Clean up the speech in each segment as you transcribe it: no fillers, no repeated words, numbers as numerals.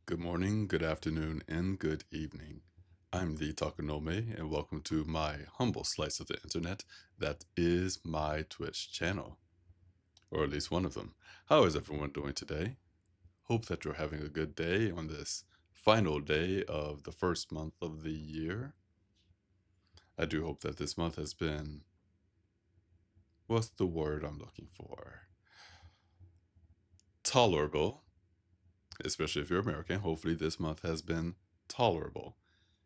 Good morning, good afternoon, and good evening. I'm the Takanome, and welcome to my humble slice of the internet that is my Twitch channel, or at least one of them. How is everyone doing today? Hope that you're having a good day on this final day of the first month of the year. I do hope that this month has been, what's the word I'm looking for? Tolerable, especially if you're American. Hopefully, this month has been tolerable.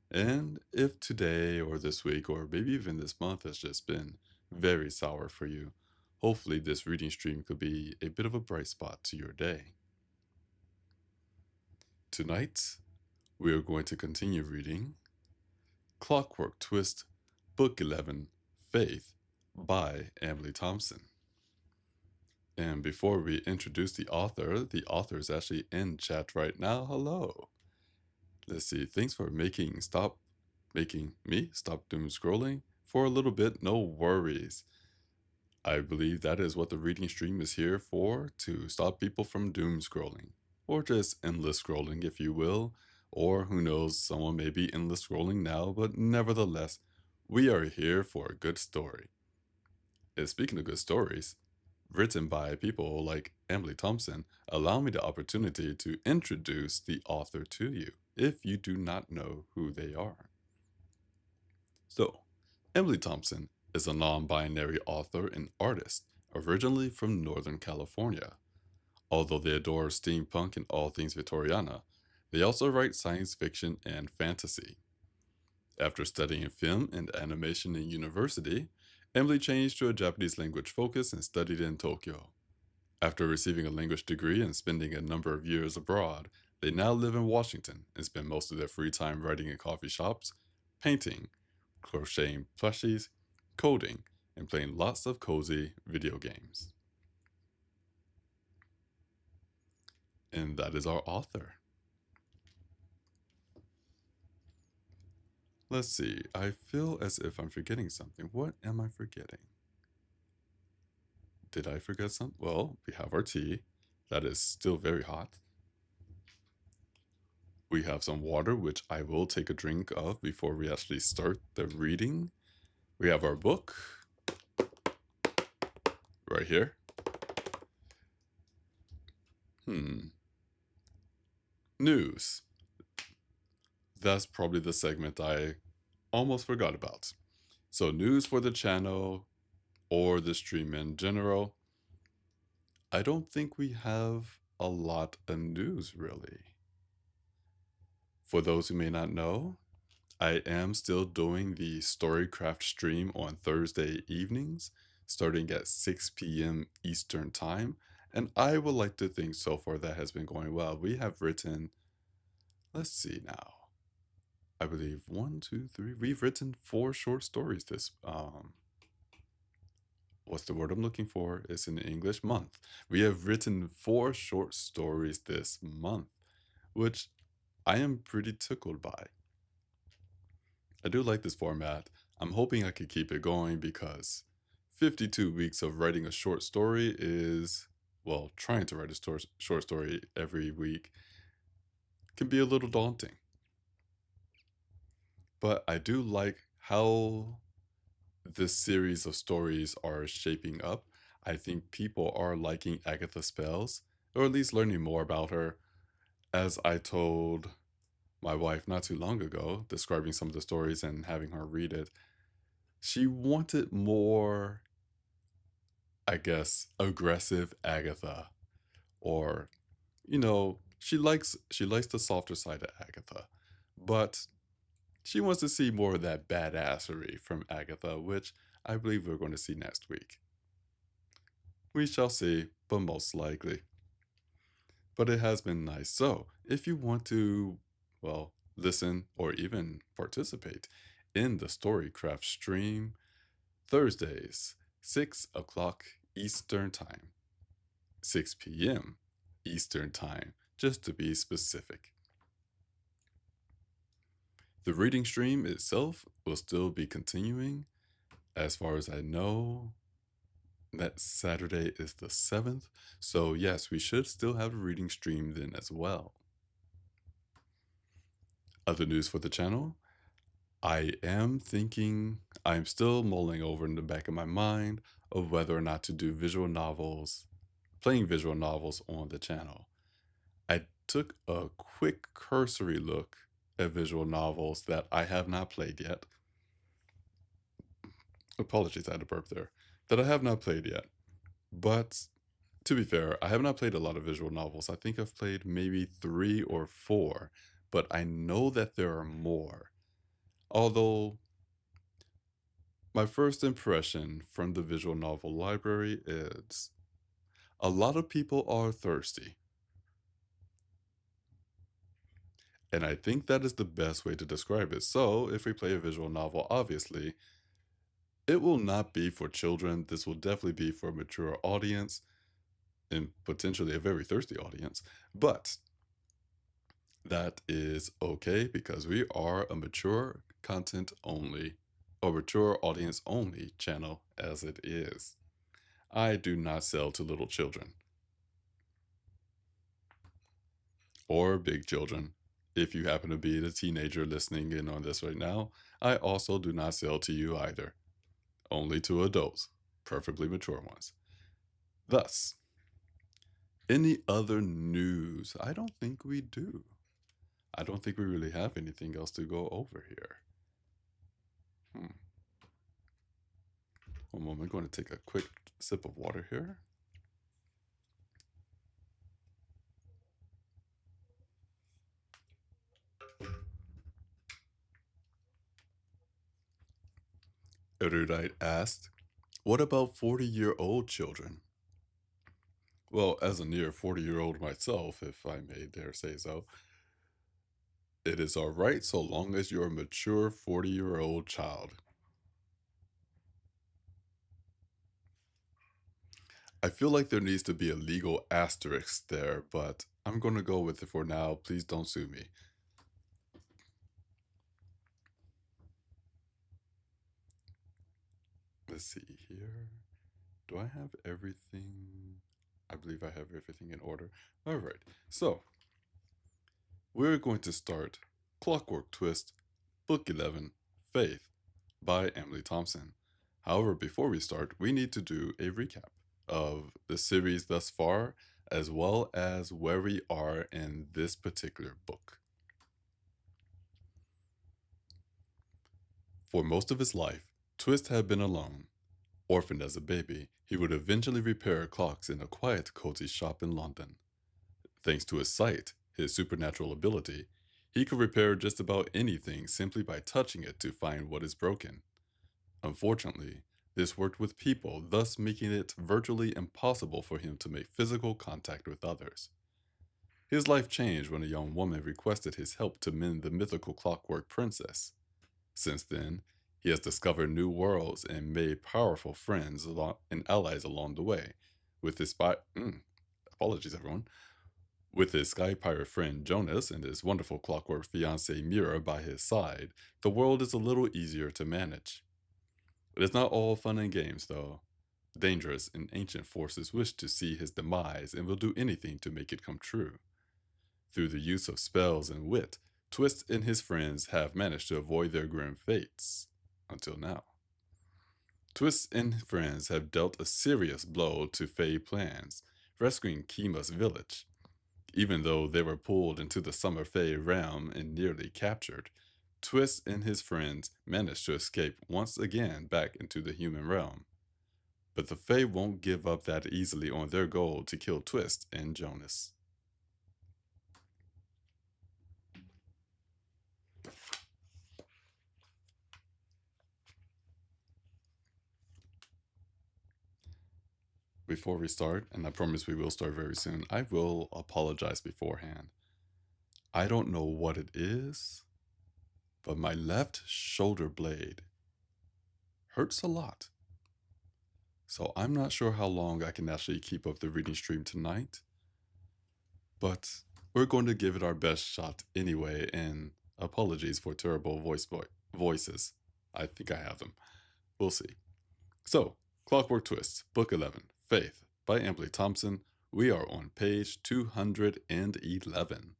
And if today or this week or maybe even this month has just been very sour for you, hopefully this reading stream could be a bit of a bright spot to your day. Tonight, we are going to continue reading Clockwork Twist, Book 11, Faith by Emily Thompson. And before we introduce the author is actually in chat right now. Hello. Let's see. Thanks for making me stop doom scrolling for a little bit. No worries. I believe that is what the reading stream is here for, to stop people from doom scrolling, or just endless scrolling, if you will. Or who knows, someone may be endless scrolling now, but nevertheless, we are here for a good story. And speaking of good stories, written by people like Emily Thompson, allow me the opportunity to introduce the author to you, if you do not know who they are. So, Emily Thompson is a non binary author and artist, originally from Northern California. Although they adore steampunk and all things Victoriana, they also write science fiction and fantasy. After studying film and animation in university, Emily changed to a Japanese language focus and studied in Tokyo. After receiving a language degree and spending a number of years abroad, they now live in Washington and spend most of their free time writing in coffee shops, painting, crocheting plushies, coding, and playing lots of cozy video games. And that is our author. Let's see, I feel as if I'm forgetting something. What am I forgetting? Did I forget something? Well, we have our tea. That is still very hot. We have some water, which I will take a drink of before we actually start the reading. We have our book right here. News. That's probably the segment I almost forgot about. So, news for the channel or the stream in general. I don't think we have a lot of news really. For those who may not know, I am still doing the Storycraft stream on Thursday evenings, starting at 6 p.m. Eastern Time, and I would like to think so far that has been going well. We have written, let's see now, I believe one, two, three, we've written 4 short stories this, what's the word I'm looking for? It's in English, month. We have written 4 short stories this month, which I am pretty tickled by. I do like this format. I'm hoping I could keep it going because 52 weeks of writing a short story is, well, trying to write a short story every week can be a little daunting. But I do like how this series of stories are shaping up. I think people are liking Agatha Spells, or at least learning more about her. As I told my wife not too long ago, describing some of the stories and having her read it, she wanted more, I guess, aggressive Agatha, or she likes the softer side of Agatha, but she wants to see more of that badassery from Agatha, which I believe we're going to see next week. We shall see, but most likely. But it has been nice. So, if you want to, well, listen or even participate in the Storycraft stream, Thursdays, 6 o'clock Eastern Time, 6 p.m. Eastern Time, just to be specific. The reading stream itself will still be continuing. As far as I know, that Saturday is the 7th. So, yes, we should still have a reading stream then as well. Other news for the channel. I'm still mulling over in the back of my mind of whether or not to do playing visual novels on the channel. I took a quick cursory look at visual novels that I have not played yet. Apologies, I had a burp there. That I have not played yet. But to be fair, I have not played a lot of visual novels. I think I've played maybe 3 or 4, but I know that there are more. Although my first impression from the visual novel library is a lot of people are thirsty. And I think that is the best way to describe it. So, if we play a visual novel, obviously, it will not be for children. This will definitely be for a mature audience and potentially a very thirsty audience. But that is okay because we are a mature content only or mature audience only channel as it is. I do not sell to little children or big children. If you happen to be the teenager listening in on this right now, I also do not sell to you either. Only to adults, perfectly mature ones. Thus, any other news? I don't think we do. I don't think we really have anything else to go over here. One moment, I'm going to take a quick sip of water here. Erudite asked, what about 40-year-old children? Well, as a near 40-year-old myself, if I may dare say so, it is all right so long as you're a mature 40-year-old child. I feel like there needs to be a legal asterisk there, but I'm going to go with it for now. Please don't sue me. Let's see here. Do I have everything? I believe I have everything in order. All right. So, we're going to start Clockwork Twist, Book 11, Faith, by Emily Thompson. However, before we start, we need to do a recap of the series thus far, as well as where we are in this particular book. For most of his life, Twist had been alone. Orphaned as a baby, he would eventually repair clocks in a quiet, cozy shop in London. Thanks to his sight, his supernatural ability, he could repair just about anything simply by touching it to find what is broken. Unfortunately, this worked with people, thus making it virtually impossible for him to make physical contact with others. His life changed when a young woman requested his help to mend the mythical Clockwork Princess. Since then, he has discovered new worlds and made powerful friends and allies along the way. With his apologies everyone, with his sky pirate friend Jonas and his wonderful clockwork fiancée Mira by his side, the world is a little easier to manage. It is not all fun and games, though. Dangerous and ancient forces wish to see his demise and will do anything to make it come true. Through the use of spells and wit, Twist and his friends have managed to avoid their grim fates. Until now. Twist and friends have dealt a serious blow to Fae plans, rescuing Kima's village. Even though they were pulled into the Summer Fae realm and nearly captured, Twist and his friends managed to escape once again back into the human realm. But the Fae won't give up that easily on their goal to kill Twist and Jonas. Before we start, and I promise we will start very soon, I will apologize beforehand. I don't know what it is, but my left shoulder blade hurts a lot. So I'm not sure how long I can actually keep up the reading stream tonight, but we're going to give it our best shot anyway, and apologies for terrible voices. I think I have them. We'll see. So, Clockwork Twist, Book 11, Faith, by Emily Thompson. We are on page 211.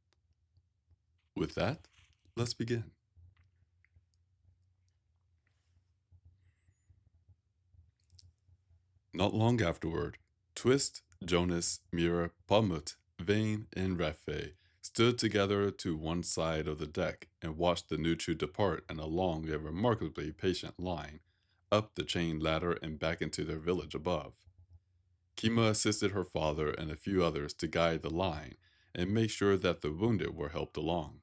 With that, Let's begin. Not long afterward, Twist, Jonas, Mira, Palmut, Vane, and Rafe stood together to one side of the deck and watched the Nuchu depart in a long and remarkably patient line, up the chain ladder and back into their village above. Kima assisted her father and a few others to guide the line and make sure that the wounded were helped along.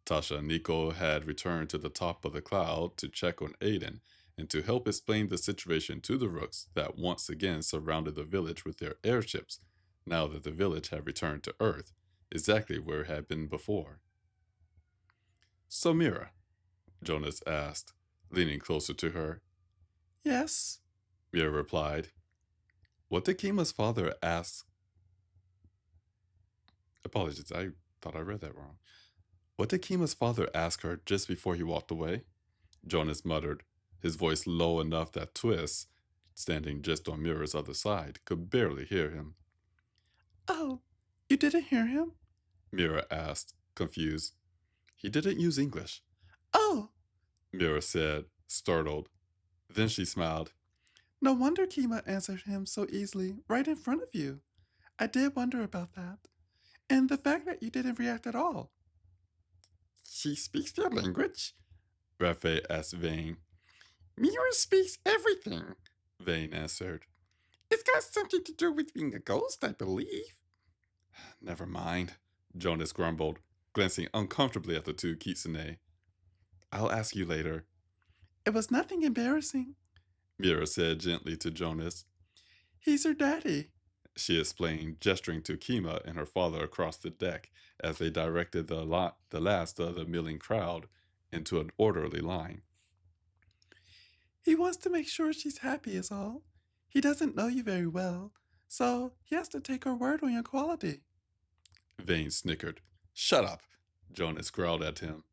Tasha and Nico had returned to the top of the cloud to check on Aiden and to help explain the situation to the Rooks that once again surrounded the village with their airships, now that the village had returned to Earth, exactly where it had been before. So, Mira, Jonas asked, leaning closer to her. Yes, Mira replied. What did Kima's father ask? Apologies, I thought I read that wrong. What did Kima's father ask her just before he walked away? Jonas muttered, his voice low enough that Twist, standing just on Mira's other side, could barely hear him. Oh, you didn't hear him? Mira asked, confused. He didn't use English. Oh, Mira said, startled. Then she smiled. No wonder Kima answered him so easily, right in front of you. I did wonder about that. And the fact that you didn't react at all. She speaks their language? Rafe asked Vane. Mira speaks everything, Vane answered. It's got something to do with being a ghost, I believe. Never mind, Jonas grumbled, glancing uncomfortably at the two kitsune. I'll ask you later. It was nothing embarrassing, Mira said gently to Jonas. He's her daddy, she explained, gesturing to Kima and her father across the deck as they directed the last of the milling crowd into an orderly line. He wants to make sure she's happy, is all. He doesn't know you very well, so he has to take her word on your quality. Vane snickered. Shut up, Jonas growled at him.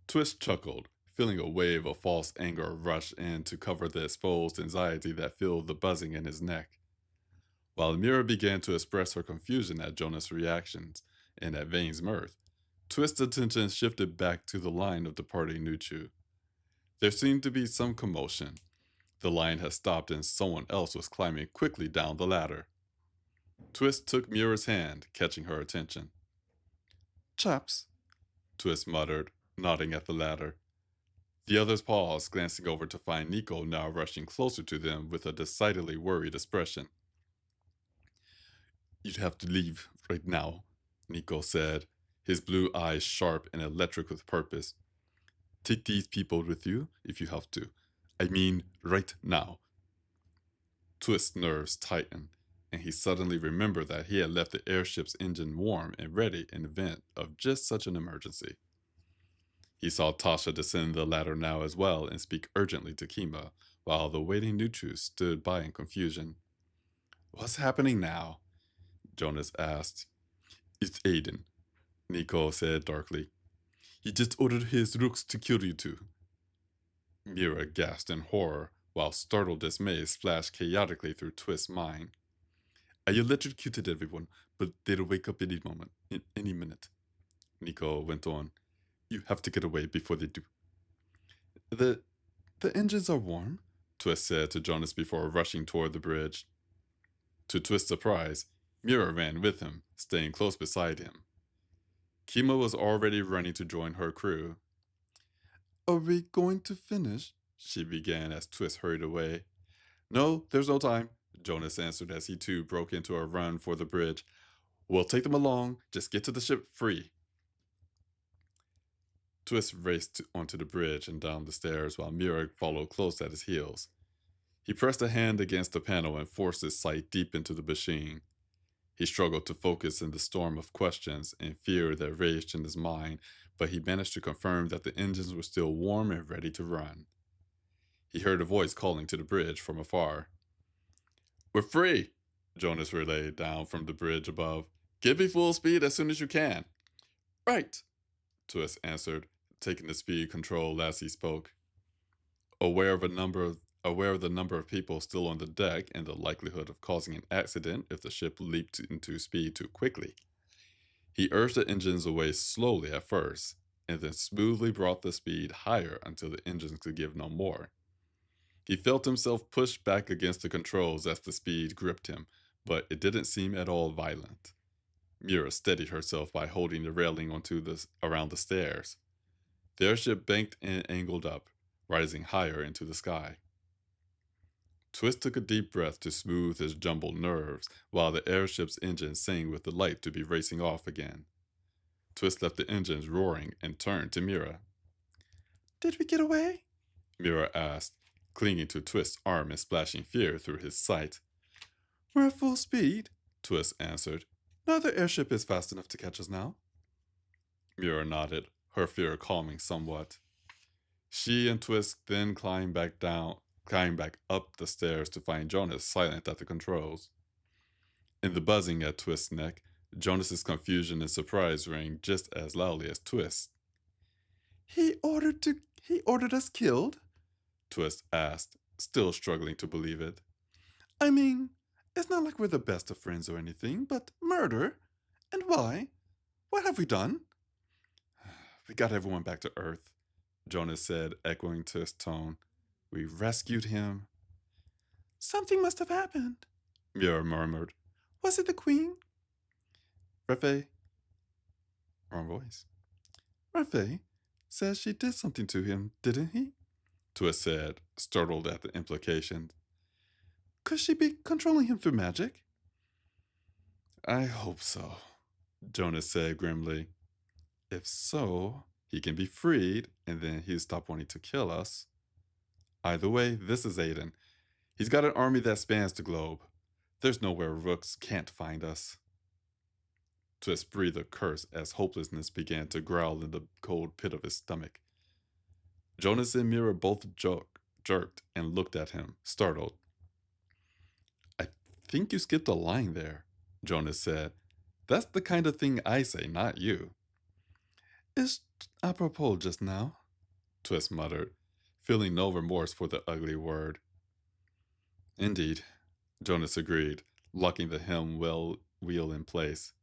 Twist chuckled, feeling a wave of false anger rush in to cover the exposed anxiety that filled the buzzing in his neck. While Mira began to express her confusion at Jonas' reactions and at Vane's mirth, Twist's attention shifted back to the line of departing Nuchu. There seemed to be some commotion. The line had stopped and someone else was climbing quickly down the ladder. Twist took Mira's hand, catching her attention. Chaps, Twist muttered, nodding at the ladder. The others paused, glancing over to find Nico now rushing closer to them with a decidedly worried expression. You'd have to leave right now, Nico said, his blue eyes sharp and electric with purpose. Take these people with you if you have to. I mean, right now. Twist's nerves tightened, and he suddenly remembered that he had left the airship's engine warm and ready in event of just such an emergency. He saw Tasha descend the ladder now as well and speak urgently to Kima, while the waiting Nuchu stood by in confusion. What's happening now? Jonas asked. It's Aiden, Nico said darkly. He just ordered his rooks to kill you two. Mira gasped in horror, while startled dismay splashed chaotically through Twist's mind. I electrocuted everyone, but they'll wake up any moment, in any minute. Nico went on. You have to get away before they do. The engines are warm, Twist said to Jonas before rushing toward the bridge. To Twist's surprise, Mira ran with him, staying close beside him. Kima was already running to join her crew. Are we going to finish? She began as Twist hurried away. No, there's no time, Jonas answered as he too broke into a run for the bridge. We'll take them along, just get to the ship free. Twist raced onto the bridge and down the stairs while Mira followed close at his heels. He pressed a hand against the panel and forced his sight deep into the machine. He struggled to focus in the storm of questions and fear that raged in his mind, but he managed to confirm that the engines were still warm and ready to run. He heard a voice calling to the bridge from afar. We're free, Jonas relayed down from the bridge above. Get me full speed as soon as you can. Right, Twist answered, taking the speed control as he spoke. Aware of the number of people still on the deck and the likelihood of causing an accident if the ship leaped into speed too quickly, he urged the engines away slowly at first, and then smoothly brought the speed higher until the engines could give no more. He felt himself pushed back against the controls as the speed gripped him, but it didn't seem at all violent. Mira steadied herself by holding the railing around the stairs. The airship banked and angled up, rising higher into the sky. Twist took a deep breath to smooth his jumbled nerves while the airship's engine sang with the light to be racing off again. Twist left the engines roaring and turned to Mira. Did we get away? Mira asked, clinging to Twist's arm and splashing fear through his sight. We're at full speed, Twist answered. Neither airship is fast enough to catch us now. Mira nodded, her fear calming somewhat. She and Twist then climbed back up the stairs to find Jonas silent at the controls. In the buzzing at Twist's neck, Jonas's confusion and surprise rang just as loudly as Twist. He ordered us killed? Twist asked, still struggling to believe it. I mean, it's not like we're the best of friends or anything, but murder? And why? What have we done? We got everyone back to Earth, Jonas said, echoing Twist's tone. We rescued him. Something must have happened, Mira murmured. Was it the Queen? Refe. Wrong voice. Refe says she did something to him, didn't he? Twist said, startled at the implication. Could she be controlling him through magic? I hope so, Jonas said grimly. If so, he can be freed, and then he'll stop wanting to kill us. Either way, this is Aiden. He's got an army that spans the globe. There's nowhere rooks can't find us. Twist breathed a curse as hopelessness began to growl in the cold pit of his stomach. Jonas and Mira both jerked and looked at him, startled. I think you skipped a line there, Jonas said. That's the kind of thing I say, not you. It's apropos just now, Twist muttered, feeling no remorse for the ugly word. Indeed, Jonas agreed, locking the helm wheel in place.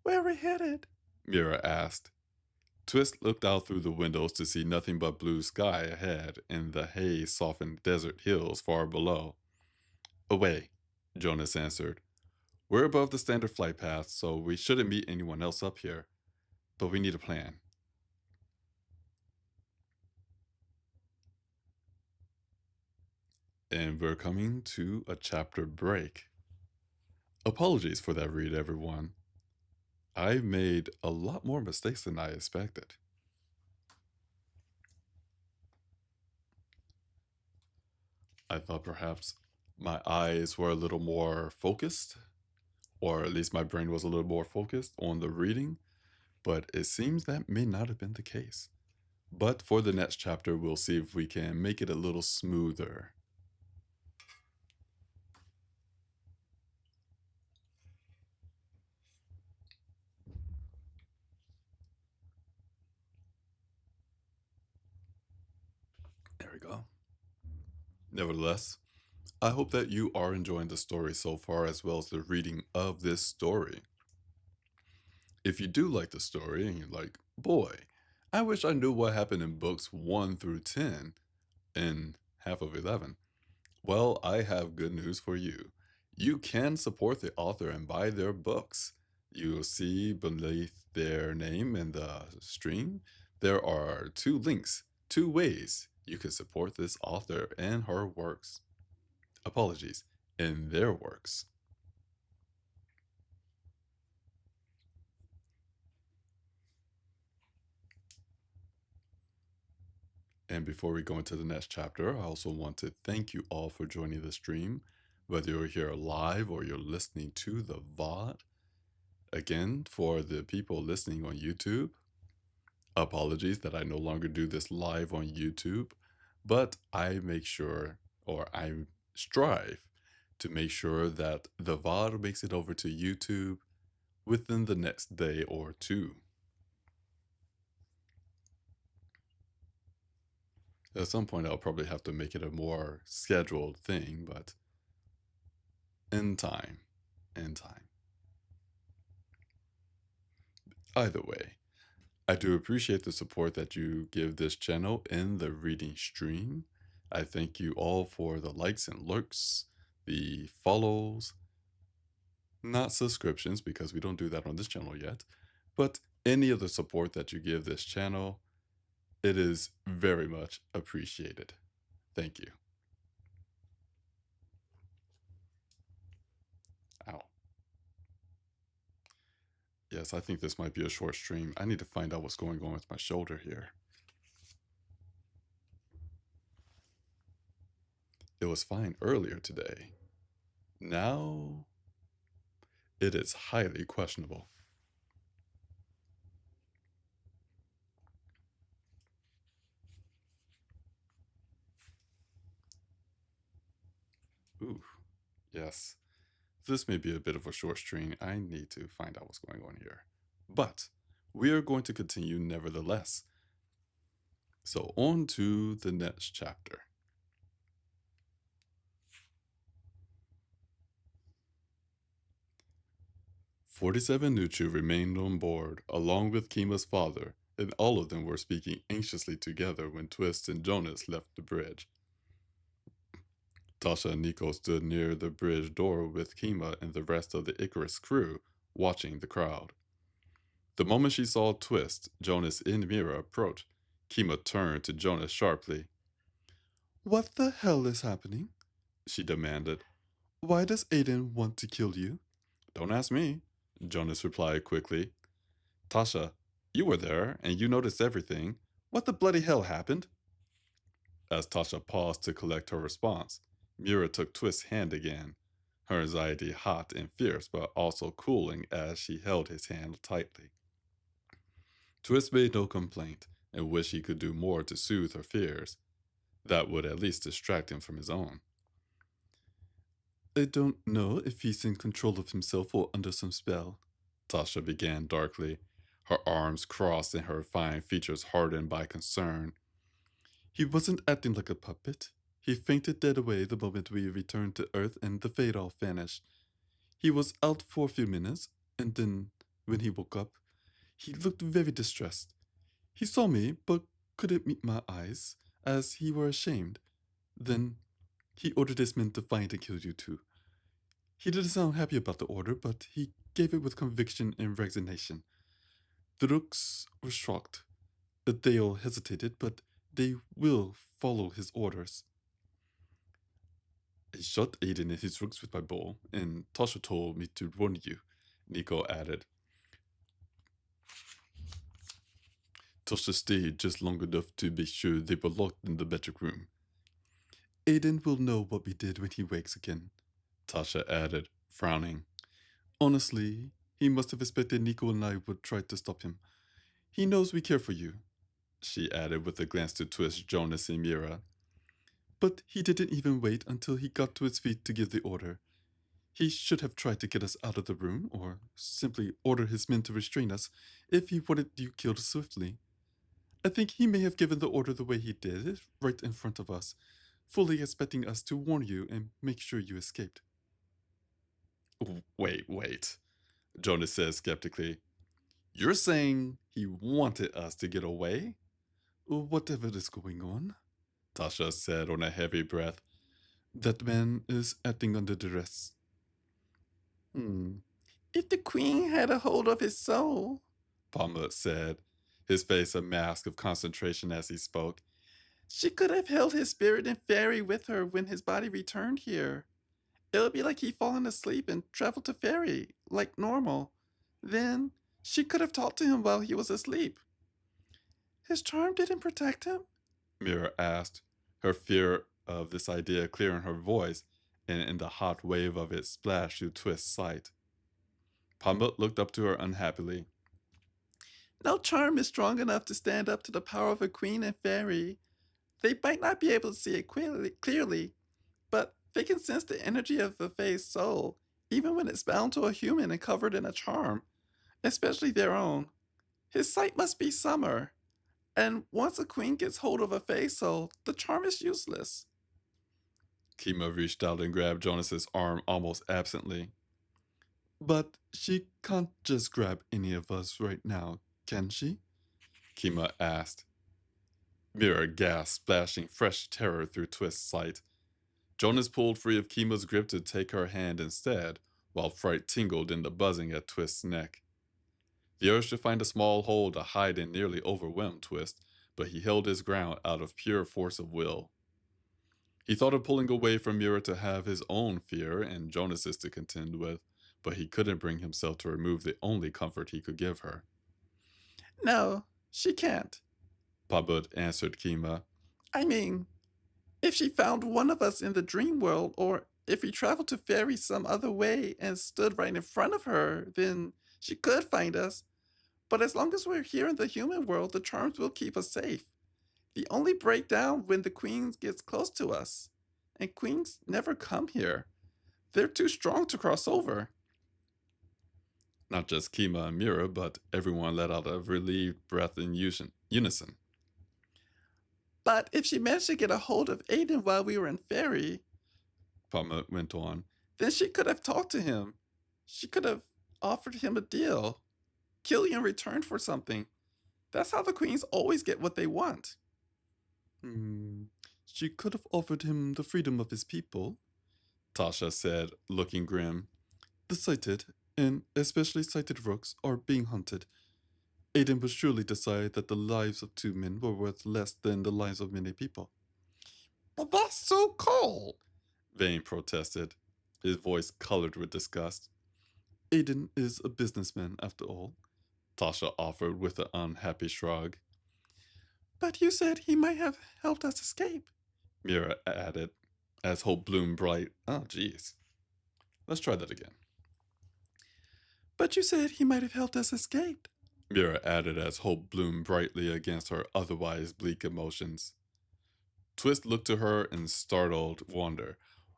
Where are we headed? Mira asked. Twist looked out through the windows to see nothing but blue sky ahead and the haze-softened desert hills far below. Away, Jonas answered. We're above the standard flight path, so we shouldn't meet anyone else up here. But we need a plan. And we're coming to a chapter break. Apologies for that read, everyone. I made a lot more mistakes than I expected. I thought perhaps my eyes were a little more focused, or at least my brain was a little more focused on the reading, but it seems that may not have been the case. But for the next chapter, we'll see if we can make it a little smoother. There we go. Nevertheless, I hope that you are enjoying the story so far as well as the reading of this story. If you do like the story and you're like, boy, I wish I knew what happened in books 1 through 10 in half of 11, well, I have good news for you. You can support the author and buy their books. You'll see beneath their name in the stream, there are 2 links, 2 ways you can support this author and her works. Apologies, in their works. And before we go into the next chapter, I also want to thank you all for joining the stream, whether you're here live or you're listening to the VOD. Again, for the people listening on YouTube, apologies that I no longer do this live on YouTube, but I make sure, or I strive to make sure that the VOD makes it over to YouTube within the next day or two. At some point, I'll probably have to make it a more scheduled thing, but in time. In time. Either way, I do appreciate the support that you give this channel in the reading stream. I thank you all for the likes and lurks, the follows, not subscriptions because we don't do that on this channel yet, but any of the support that you give this channel, it is very much appreciated. Thank you. Ow. Yes, I think this might be a short stream. I need to find out what's going on with my shoulder here. It was fine earlier today. Now, it is highly questionable. Ooh, yes. This may be a bit of a short stream. I need to find out what's going on here. But we are going to continue nevertheless. So on to the next chapter. 47 Nuchu remained on board, along with Kima's father, and all of them were speaking anxiously together when Twist and Jonas left the bridge. Tasha and Nico stood near the bridge door with Kima and the rest of the Icarus crew, watching the crowd. The moment she saw Twist, Jonas, and Mira approach, Kima turned to Jonas sharply. "What the hell is happening?" she demanded. "Why does Aiden want to kill you?" "Don't ask me," Jonas replied quickly. "Tasha, you were there, and you noticed everything. What the bloody hell happened?" As Tasha paused to collect her response, Mira took Twist's hand again, her anxiety hot and fierce, but also cooling as she held his hand tightly. Twist made no complaint and wished he could do more to soothe her fears. That would at least distract him from his own. "I don't know if he's in control of himself or under some spell," Tasha began darkly, her arms crossed and her fine features hardened by concern. "He wasn't acting like a puppet. He fainted dead away the moment we returned to Earth and the fade off vanished. He was out for a few minutes, and then, when he woke up, he looked very distressed. He saw me, but couldn't meet my eyes, as he were ashamed. Then he ordered his men to find and kill you too. He didn't sound happy about the order, but he gave it with conviction and resignation. The Rooks were shocked. They all hesitated, but they will follow his orders." "I shot Aiden and his Rooks with my bow, and Tasha told me to warn you," Nico added. "Tasha stayed just long enough to make sure they were locked in the magic room." "Aiden will know what we did when he wakes again," Tasha added, frowning. "Honestly, he must have expected Nico and I would try to stop him. He knows we care for you," she added with a glance to Twist, Jonas, and Mira. "But he didn't even wait until he got to his feet to give the order. He should have tried to get us out of the room, or simply order his men to restrain us if he wanted you killed swiftly. I think he may have given the order the way he did it, right in front of us, fully expecting us to warn you and make sure you escaped." Wait, Jonas said skeptically. "You're saying he wanted us to get away?" "Whatever is going on," Tasha said on a heavy breath. "That man is acting under duress." "If the queen had a hold of his soul," Palmer said, his face a mask of concentration as he spoke, "she could have held his spirit and fairy with her when his body returned here. It would be like he fallen asleep and traveled to fairy, like normal. Then she could have talked to him while he was asleep." "His charm didn't protect him?" Mira asked, her fear of this idea clearing her voice, and in the hot wave of it splashed through Twist's sight. Pambut looked up to her unhappily. "No charm is strong enough to stand up to the power of a queen and fairy. They might not be able to see it clearly, but they can sense the energy of the fae's soul, even when it's bound to a human and covered in a charm, especially their own. His sight must be summer, and once a queen gets hold of a fae soul, the charm is useless." Kima reached out and grabbed Jonas's arm almost absently. "But she can't just grab any of us right now, can she?" Kima asked. Mira gasped, splashing fresh terror through Twist's sight. Jonas pulled free of Kima's grip to take her hand instead, while fright tingled in the buzzing at Twist's neck. The urge to find a small hole to hide in nearly overwhelmed Twist, but he held his ground out of pure force of will. He thought of pulling away from Mira to have his own fear and Jonas's to contend with, but he couldn't bring himself to remove the only comfort he could give her. No, she can't, Pabut answered Kima. I mean, if she found one of us in the dream world, or if we traveled to fairy some other way and stood right in front of her, then she could find us. But as long as we're here in the human world, the charms will keep us safe. The only break down when the queen gets close to us. And queens never come here. They're too strong to cross over. Not just Kima and Mira, but everyone let out a relieved breath in unison. But if she managed to get a hold of Aiden while we were in fairy, Pabut went on, then she could have talked to him. She could have offered him a deal. Kill you in return for something. That's how the queens always get what they want. She could have offered him the freedom of his people, Tasha said, looking grim. The sighted, and especially sighted rooks, are being hunted. Aiden would surely decide that the lives of 2 men were worth less than the lives of many people. But that's so cold, Vane protested, his voice colored with disgust. Aiden is a businessman, after all, Tasha offered with an unhappy shrug. But you said he might have helped us escape, Mira added, as hope bloomed bright. Oh, geez. Let's try that again. But you said he might have helped us escape, Mira added as hope bloomed brightly against her otherwise bleak emotions. Twist looked to her in startled wonder,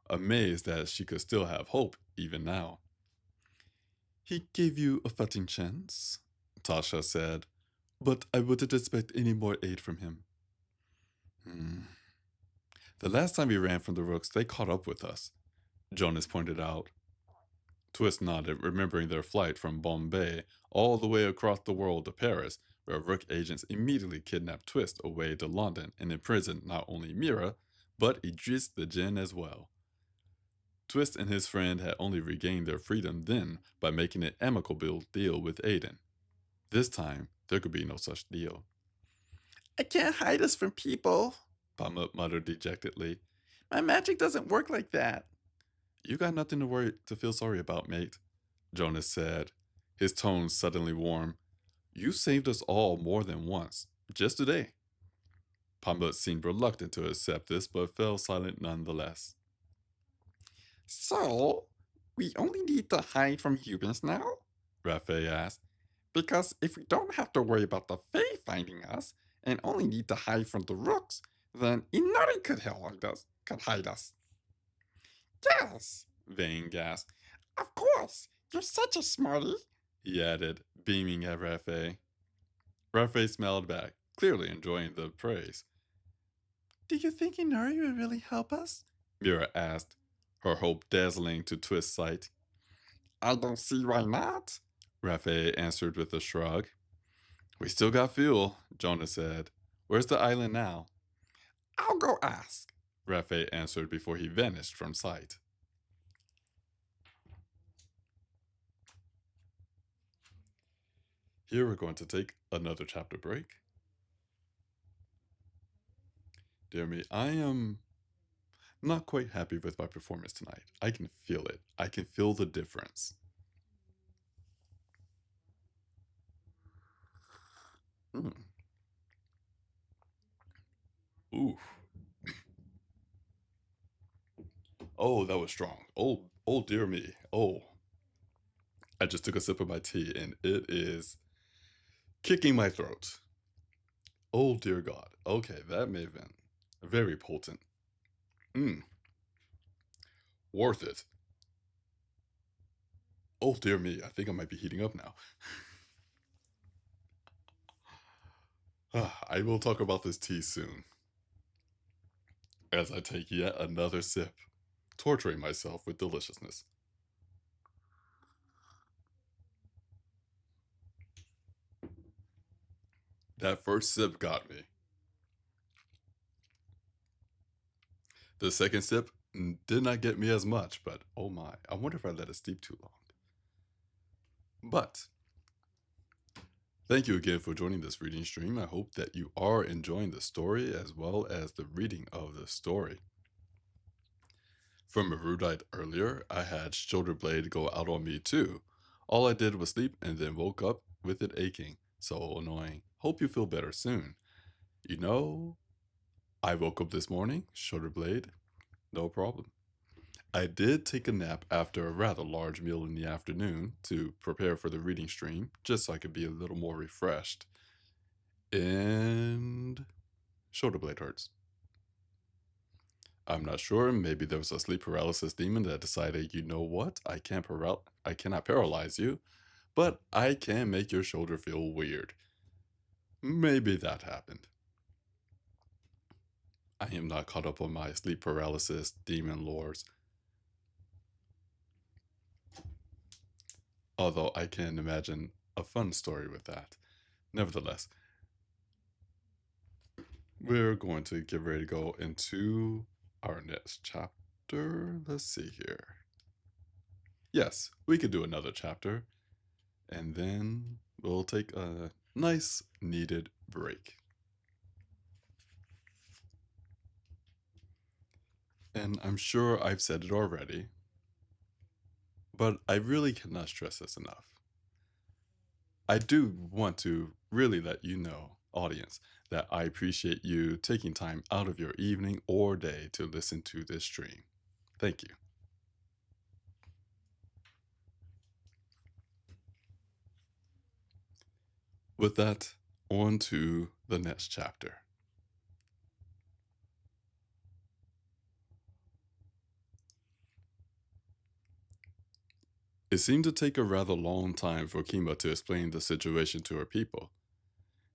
amazed that she could still have hope even now. He gave you a fighting chance, Tasha said, but I wouldn't expect any more aid from him. The last time we ran from the Rooks, they caught up with us, Jonas pointed out. Twist nodded, remembering their flight from Bombay all the way across the world to Paris, where Rook agents immediately kidnapped Twist away to London and imprisoned not only Mira, but Idris the Jinn as well. Twist and his friend had only regained their freedom then by making an amicable deal with Aiden. This time, there could be no such deal. I can't hide us from people, Pamuk muttered dejectedly. My magic doesn't work like that. You got nothing to feel sorry about, mate, Jonas said, his tone suddenly warm. You saved us all more than once, just today. Pamuk seemed reluctant to accept this, but fell silent nonetheless. So, we only need to hide from humans now? Raffaele asked. Because if we don't have to worry about the Fae finding us, and only need to hide from the Rooks, then Inari could hide us. Yes, Vane gasped. Of course, you're such a smarty, he added, beaming at Raffaele. Raffaele smiled back, clearly enjoying the praise. Do you think Inari will really help us? Mira asked, her hope dazzling to Twist's sight. I don't see why not, Raffaele answered with a shrug. We still got fuel, Jonas said. Where's the island now? I'll go ask, Raffaele answered before he vanished from sight. Here we're going to take another chapter break. Dear me, I am not quite happy with my performance tonight. I can feel it. I can feel the difference. Ooh. Oh, that was strong. Oh, dear me. Oh. I just took a sip of my tea and it is kicking my throat. Oh, dear God. Okay, that may have been very potent. Worth it. Oh, dear me. I think I might be heating up now. I will talk about this tea soon. As I take yet another sip, torturing myself with deliciousness. That first sip got me. The second sip did not get me as much, but oh my, I wonder if I let it steep too long. But thank you again for joining this reading stream. I hope that you are enjoying the story as well as the reading of the story. From erudite earlier, I had shoulder blade go out on me too. All I did was sleep and then woke up with it aching. So annoying. Hope you feel better soon. You know, I woke up this morning, shoulder blade, no problem. I did take a nap after a rather large meal in the afternoon to prepare for the reading stream, just so I could be a little more refreshed. And shoulder blade hurts. I'm not sure. Maybe there was a sleep paralysis demon that decided, you know what? I cannot paralyze you, but I can make your shoulder feel weird. Maybe that happened. I am not caught up on my sleep paralysis demon lores. Although I can imagine a fun story with that. Nevertheless, we're going to get ready to go into our next chapter. Let's see here. Yes, we could do another chapter, and then we'll take a nice, needed break. And I'm sure I've said it already, but I really cannot stress this enough. I do want to really let you know, audience, that I appreciate you taking time out of your evening or day to listen to this stream. Thank you. With that, on to the next chapter. It seemed to take a rather long time for Kima to explain the situation to her people.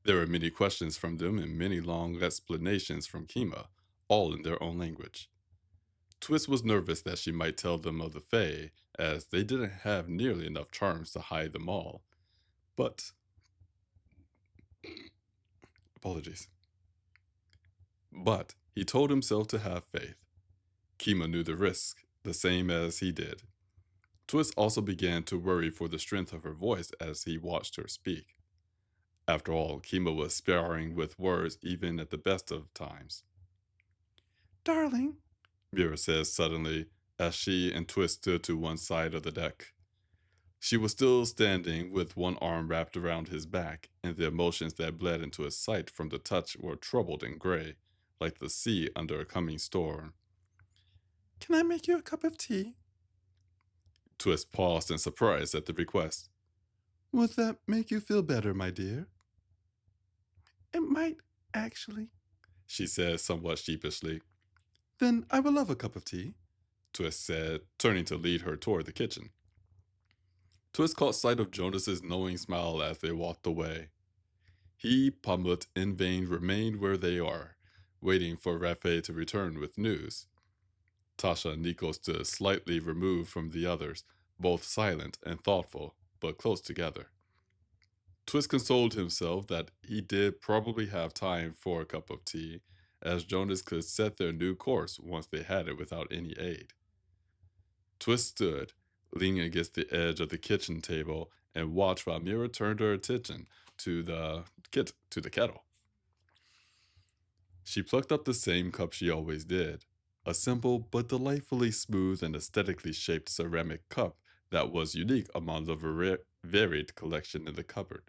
There were many questions from them and many long explanations from Kima, all in their own language. Twist was nervous that she might tell them of the Fae, as they didn't have nearly enough charms to hide them all. But apologies. But he told himself to have faith. Kima knew the risk, the same as he did. Twist also began to worry for the strength of her voice as he watched her speak. After all, Kima was sparring with words even at the best of times. Darling, Mira says suddenly as she and Twist stood to one side of the deck. She was still standing with one arm wrapped around his back, and the emotions that bled into his sight from the touch were troubled and gray, like the sea under a coming storm. can I make you a cup of tea? Twist paused in surprise at the request. Would that make you feel better, my dear? It might, actually. She said somewhat sheepishly. Then I will love a cup of tea, Twist said, turning to lead her toward the kitchen. Twist caught sight of Jonas's knowing smile as they walked away. He, Pamut, in vain remained where they are, waiting for Rafe to return with news. Tasha and Nico stood slightly removed from the others, both silent and thoughtful, but close together. Twist consoled himself that he did probably have time for a cup of tea, as Jonas could set their new course once they had it without any aid. Twist stood, leaning against the edge of the kitchen table, and watched while Mira turned her attention to the kettle. She plucked up the same cup she always did, a simple but delightfully smooth and aesthetically shaped ceramic cup that was unique among the varied collection in the cupboard.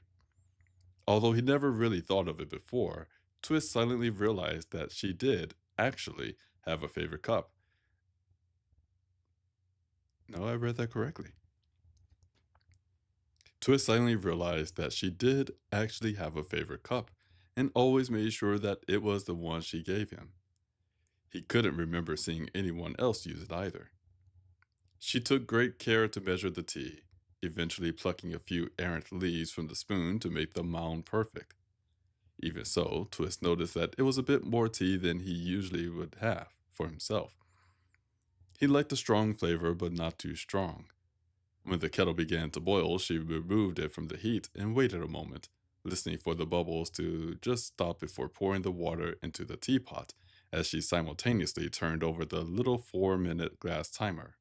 Although he never really thought of it before, Twist silently realized that she did, actually, have a favorite cup. No, I read that correctly. Twist silently realized that she did actually have a favorite cup, and always made sure that it was the one she gave him. He couldn't remember seeing anyone else use it either. She took great care to measure the tea, eventually plucking a few errant leaves from the spoon to make the mound perfect. Even so, Twist noticed that it was a bit more tea than he usually would have for himself. He liked the strong flavor, but not too strong. When the kettle began to boil, she removed it from the heat and waited a moment, listening for the bubbles to just stop before pouring the water into the teapot as she simultaneously turned over the little 4-minute glass timer.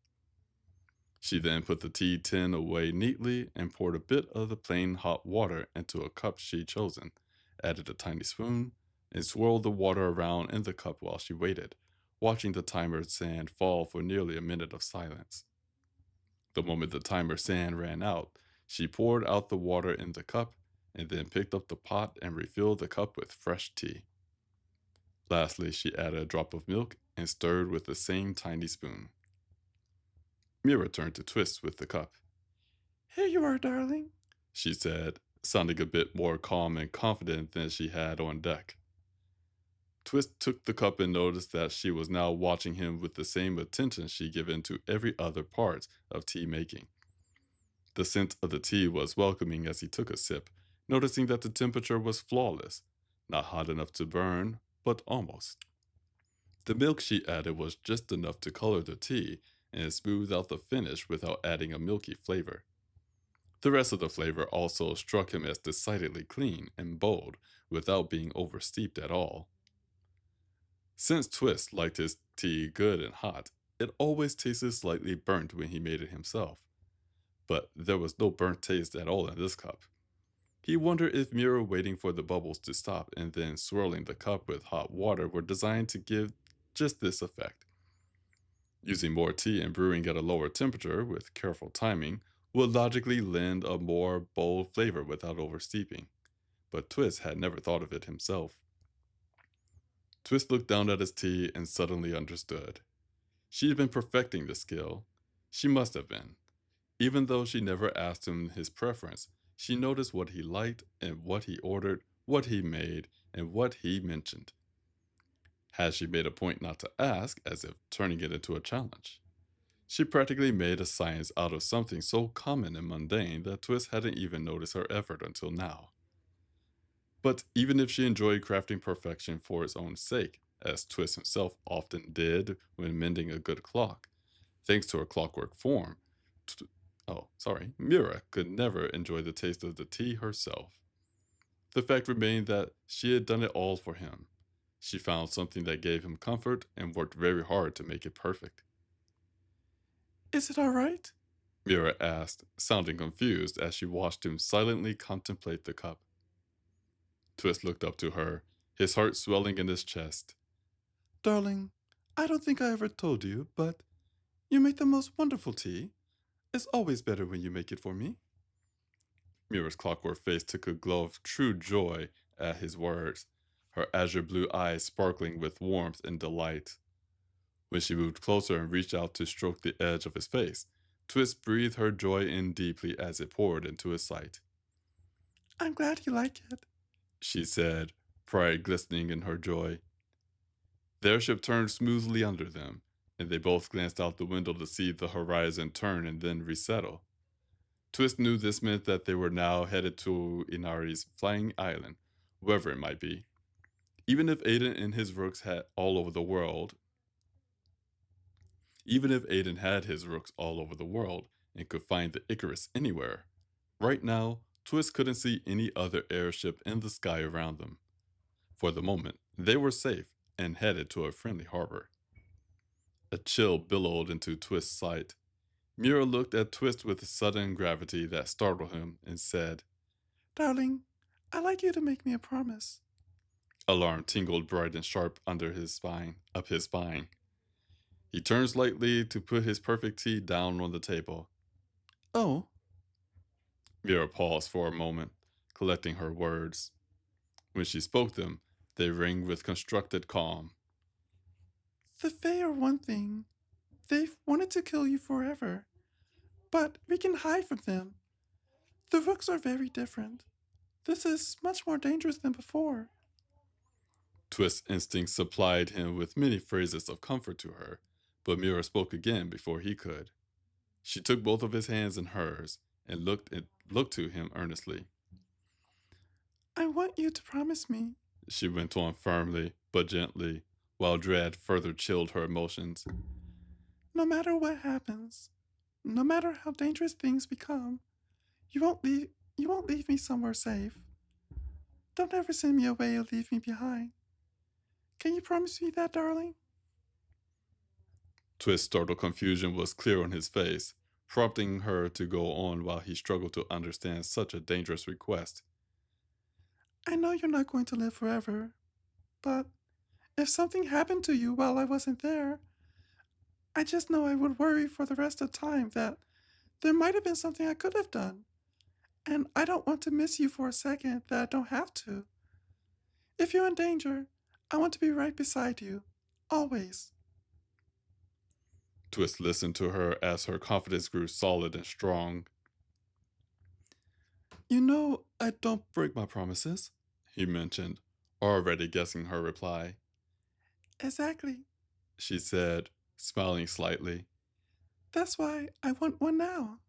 She then put the tea tin away neatly and poured a bit of the plain hot water into a cup she'd chosen, added a tiny spoon, and swirled the water around in the cup while she waited, watching the timer sand fall for nearly a minute of silence. The moment the timer sand ran out, she poured out the water in the cup and then picked up the pot and refilled the cup with fresh tea. Lastly, she added a drop of milk and stirred with the same tiny spoon. Mira turned to Twist with the cup. Here you are, darling. She said, sounding a bit more calm and confident than she had on deck. Twist took the cup and noticed that she was now watching him with the same attention she'd given to every other part of tea making. The scent of the tea was welcoming as he took a sip, noticing that the temperature was flawless, not hot enough to burn, but almost. The milk she added was just enough to color the tea and smooth out the finish without adding a milky flavor. The rest of the flavor also struck him as decidedly clean and bold without being oversteeped at all. Since Twist liked his tea good and hot, it always tasted slightly burnt when he made it himself. But there was no burnt taste at all in this cup. He wondered if Mira waiting for the bubbles to stop and then swirling the cup with hot water were designed to give just this effect. Using more tea and brewing at a lower temperature with careful timing would logically lend a more bold flavor without oversteeping, but Twist had never thought of it himself. Twist looked down at his tea and suddenly understood. She had been perfecting the skill. She must have been. Even though she never asked him his preference, she noticed what he liked and what he ordered, what he made, and what he mentioned. Had she made a point not to ask, as if turning it into a challenge? She practically made a science out of something so common and mundane that Twist hadn't even noticed her effort until now. But even if she enjoyed crafting perfection for its own sake, as Twist himself often did when mending a good clock, thanks to her clockwork form, t- Mira could never enjoy the taste of the tea herself. The fact remained that she had done it all for him. She found something that gave him comfort and worked very hard to make it perfect. Is it all right? Mira asked, sounding confused as she watched him silently contemplate the cup. Twist looked up to her, his heart swelling in his chest. Darling, I don't think I ever told you, but you make the most wonderful tea. It's always better when you make it for me. Mira's clockwork face took a glow of true joy at his words, her azure blue eyes sparkling with warmth and delight. When she moved closer and reached out to stroke the edge of his face, Twist breathed her joy in deeply as it poured into his sight. I'm glad you like it. She said, pride glistening in her joy. The airship turned smoothly under them, and they both glanced out the window to see the horizon turn and then resettle. Twist knew this meant that they were now headed to Inari's flying island, wherever it might be. Even if Aiden and his rooks had all over the world, Even if Aiden had his rooks all over the world and could find the Icarus anywhere, right now, Twist couldn't see any other airship in the sky around them. For the moment, they were safe and headed to a friendly harbor. A chill billowed into Twist's sight. Mira looked at Twist with a sudden gravity that startled him and said, Darling, I'd like you to make me a promise. Alarm tingled bright and sharp up his spine. He turned slightly to put his perfect tea down on the table. Oh, Mira paused for a moment, collecting her words. When she spoke them, they rang with constructed calm. the Fae are one thing. They've wanted to kill you forever. But we can hide from them. The Rooks are very different. This is much more dangerous than before. Twist's instincts supplied him with many phrases of comfort to her, but Mira spoke again before he could. She took both of his hands in hers and looked to him earnestly. I want you to promise me. She went on firmly but gently, while dread further chilled her emotions. No matter what happens, no matter how dangerous things become, you won't leave me somewhere safe. Don't ever send me away or leave me behind. Can you promise me that, darling? Twist's startled confusion was clear on his face, prompting her to go on while he struggled to understand such a dangerous request. I know you're not going to live forever, but if something happened to you while I wasn't there, I just know I would worry for the rest of the time that there might have been something I could have done. And I don't want to miss you for a second that I don't have to. If you're in danger, I want to be right beside you. Always. Twist listened to her as her confidence grew solid and strong. You know, I don't break my promises, he mentioned, already guessing her reply. Exactly. She said, smiling slightly. That's why I want one now.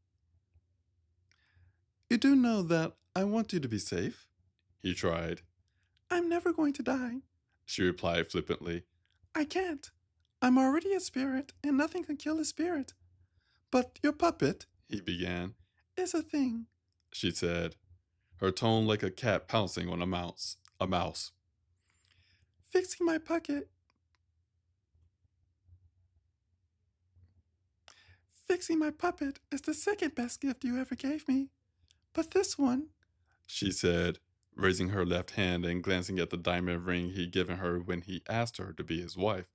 You do know that I want you to be safe? He tried. I'm never going to die. She replied flippantly. I can't. I'm already a spirit, and nothing can kill a spirit. But your puppet, He began. is a thing. She said, her tone like a cat pouncing on a mouse. Fixing my puppet. Fixing my puppet is the second best gift you ever gave me. But this one, She said, raising her left hand and glancing at the diamond ring he'd given her when he asked her to be his wife.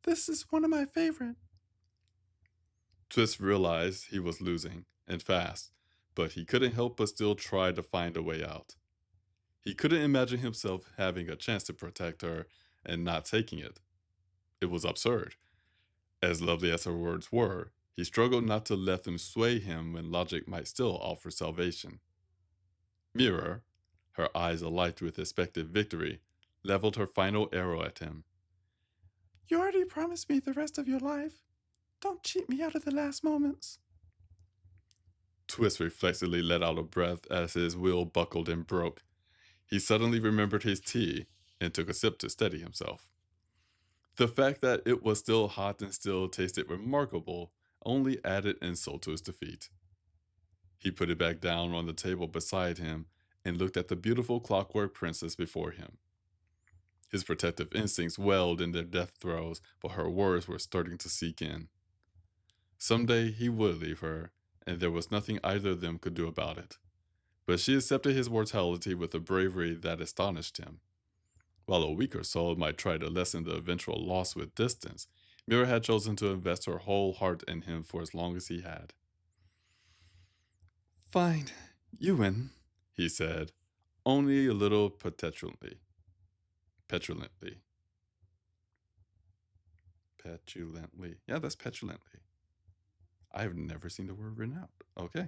this is one of my favorite. Twist realized he was losing, and fast, but he couldn't help but still try to find a way out. He couldn't imagine himself having a chance to protect her and not taking it. It was absurd. As lovely as her words were, he struggled not to let them sway him when logic might still offer salvation. Mirror, her eyes alight with expected victory, leveled her final arrow at him. You already promised me the rest of your life. Don't cheat me out of the last moments. Twist reflexively let out a breath as his will buckled and broke. He suddenly remembered his tea and took a sip to steady himself. The fact that it was still hot and still tasted remarkable only added insult to his defeat. He put it back down on the table beside him and looked at the beautiful clockwork princess before him. His protective instincts welled in their death throes, but her words were starting to seek in. Someday he would leave her, and there was nothing either of them could do about it. But she accepted his mortality with a bravery that astonished him. While a weaker soul might try to lessen the eventual loss with distance, Mira had chosen to invest her whole heart in him for as long as he had. Fine, you win, he said, only a little petulantly. Petulantly. Petulantly. Yeah, that's petulantly. I've never seen the word written out. Okay.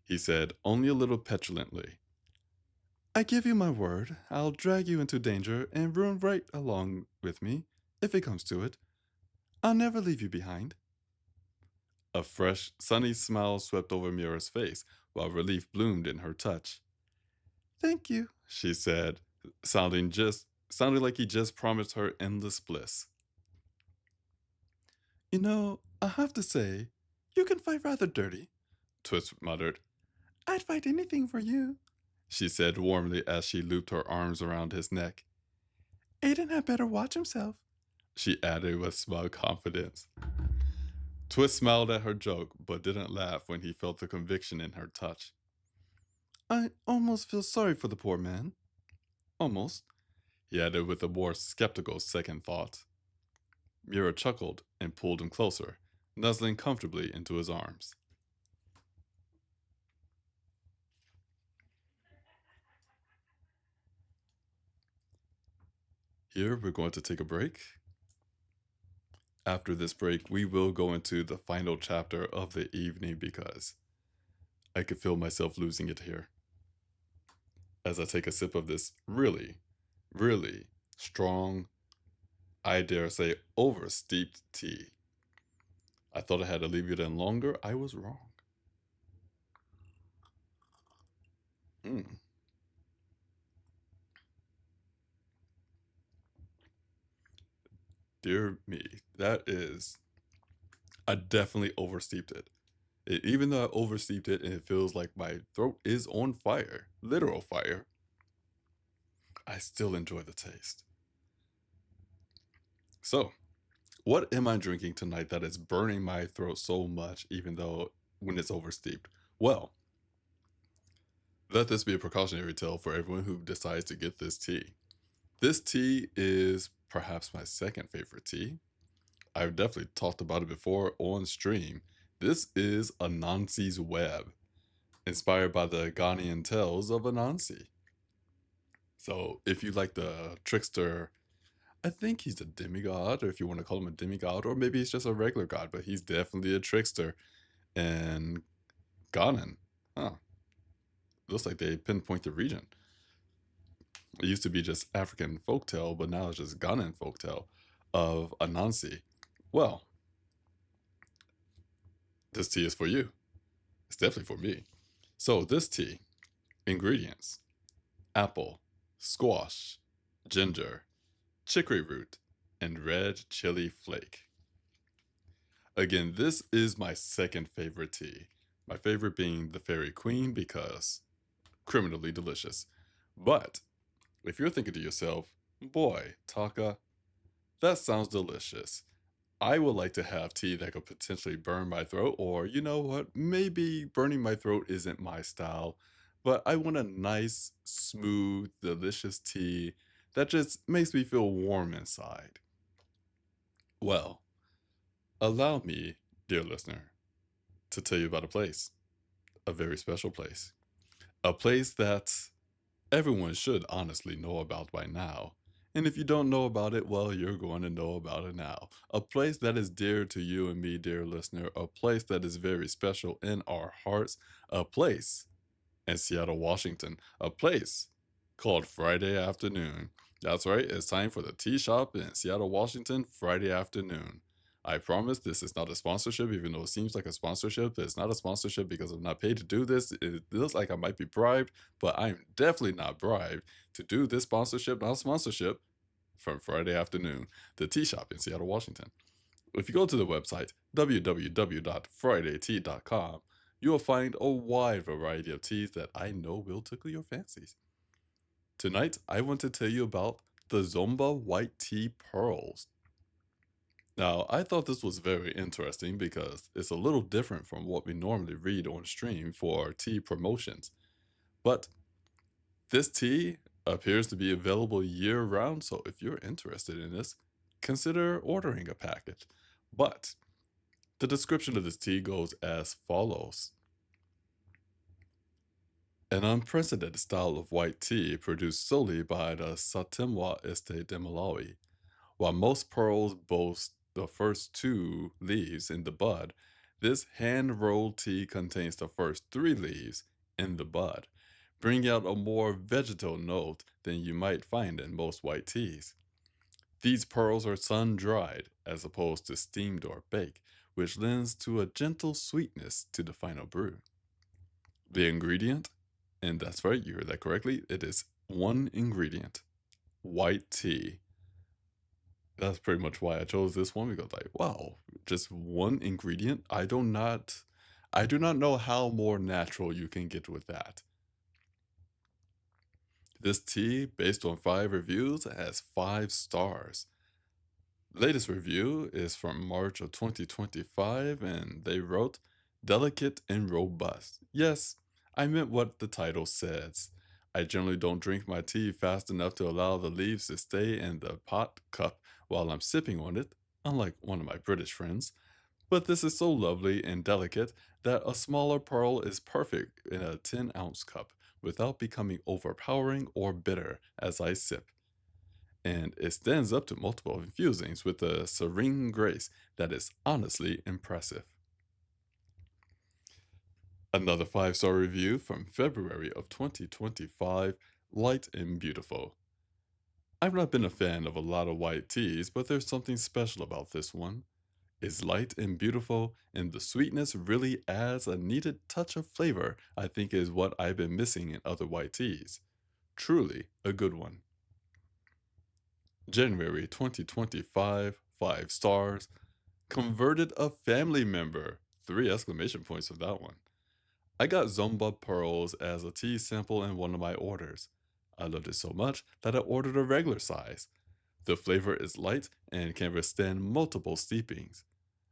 He said, only a little petulantly. I give you my word, I'll drag you into danger and run right along with me, if it comes to it. I'll never leave you behind. A fresh, sunny smile swept over Mira's face, while relief bloomed in her touch. Thank you, she said, sounding like he just promised her endless bliss. You know, I have to say, you can fight rather dirty, Twist muttered. I'd fight anything for you, she said warmly as she looped her arms around his neck. Aiden had better watch himself, she added with smug confidence. Twist smiled at her joke, but didn't laugh when he felt the conviction in her touch. I almost feel sorry for the poor man. Almost, he added with a more skeptical second thought. Mira chuckled and pulled him closer, nuzzling comfortably into his arms. Here, we're going to take a break. After this break, we will go into the final chapter of the evening because I could feel myself losing it here. As I take a sip of this really, really strong, I dare say oversteeped tea. I thought I had to leave it in longer. I was wrong. Mm. Dear me, that is. I definitely oversteeped it. Even though I oversteeped it and it feels like my throat is on fire, literal fire, I still enjoy the taste. So, what am I drinking tonight that is burning my throat so much, even though when it's oversteeped? Well, let this be a precautionary tale for everyone who decides to get this tea. This tea is perhaps my second favorite tea. I've definitely talked about it before on stream. This is Anansi's Web, inspired by the Ghanaian tales of Anansi. So, if you like the trickster, I think he's a demigod, or if you want to call him a demigod, or maybe he's just a regular god, but he's definitely a trickster. And Ghanan, huh? Looks like they pinpoint the region. It used to be just African folktale, but now it's just Ghanaian folktale of Anansi. Well, this tea is for you. It's definitely for me. So, this tea, ingredients: apple, squash, ginger, chicory root, and red chili flake. Again, this is my second favorite tea. My favorite being the Fairy Queen because criminally delicious. But if you're thinking to yourself, boy, Taka, that sounds delicious. I would like to have tea that could potentially burn my throat, or you know what, maybe burning my throat isn't my style, but I want a nice, smooth, delicious tea that just makes me feel warm inside. Well, allow me, dear listener, to tell you about a place, a very special place, a place that everyone should honestly know about by now. And if you don't know about it, well, you're going to know about it now. A place that is dear to you and me, dear listener, a place that is very special in our hearts, a place in Seattle, Washington, a place called Friday Afternoon. That's right, it's time for the tea shop in Seattle, Washington, Friday afternoon. I promise this is not a sponsorship, even though it seems like a sponsorship. It's not a sponsorship because I'm not paid to do this. It looks like I might be bribed, but I'm definitely not bribed to do this sponsorship, not sponsorship, from Friday afternoon, the tea shop in Seattle, Washington. If you go to the website, www.fridaytea.com, you will find a wide variety of teas that I know will tickle your fancies. Tonight, I want to tell you about the Zomba White Tea Pearls. Now, I thought this was very interesting because it's a little different from what we normally read on stream for tea promotions. But this tea appears to be available year round, so if you're interested in this, consider ordering a package. But the description of this tea goes as follows: an unprecedented style of white tea produced solely by the Satemwa estate de Malawi. While most pearls boast the first two leaves in the bud, this hand-rolled tea contains the first three leaves in the bud, bringing out a more vegetal note than you might find in most white teas. These pearls are sun-dried as opposed to steamed or baked, which lends to a gentle sweetness to the final brew. The ingredient, and that's right, you heard that correctly, it is one ingredient: white tea. That's pretty much why I chose this one because like, wow, just one ingredient. I do not know how more natural you can get with that. This tea, based on 5 reviews, has 5 stars. Latest review is from March of 2025 and they wrote, delicate and robust. Yes, I meant what the title says. I generally don't drink my tea fast enough to allow the leaves to stay in the pot cup while I'm sipping on it, unlike one of my British friends. But this is so lovely and delicate that a smaller pearl is perfect in a 10-ounce cup without becoming overpowering or bitter as I sip, and it stands up to multiple infusings with a serene grace that is honestly impressive. Another 5-star review from February of 2025, light and beautiful. I've not been a fan of a lot of white teas, but there's something special about this one. It's light and beautiful, and the sweetness really adds a needed touch of flavor I think is what I've been missing in other white teas. Truly a good one. January 2025, 5 stars. Converted a family member. 3 exclamation points of that one. I got Zomba pearls as a tea sample in one of my orders. I loved it so much that I ordered a regular size. The flavor is light and can withstand multiple steepings.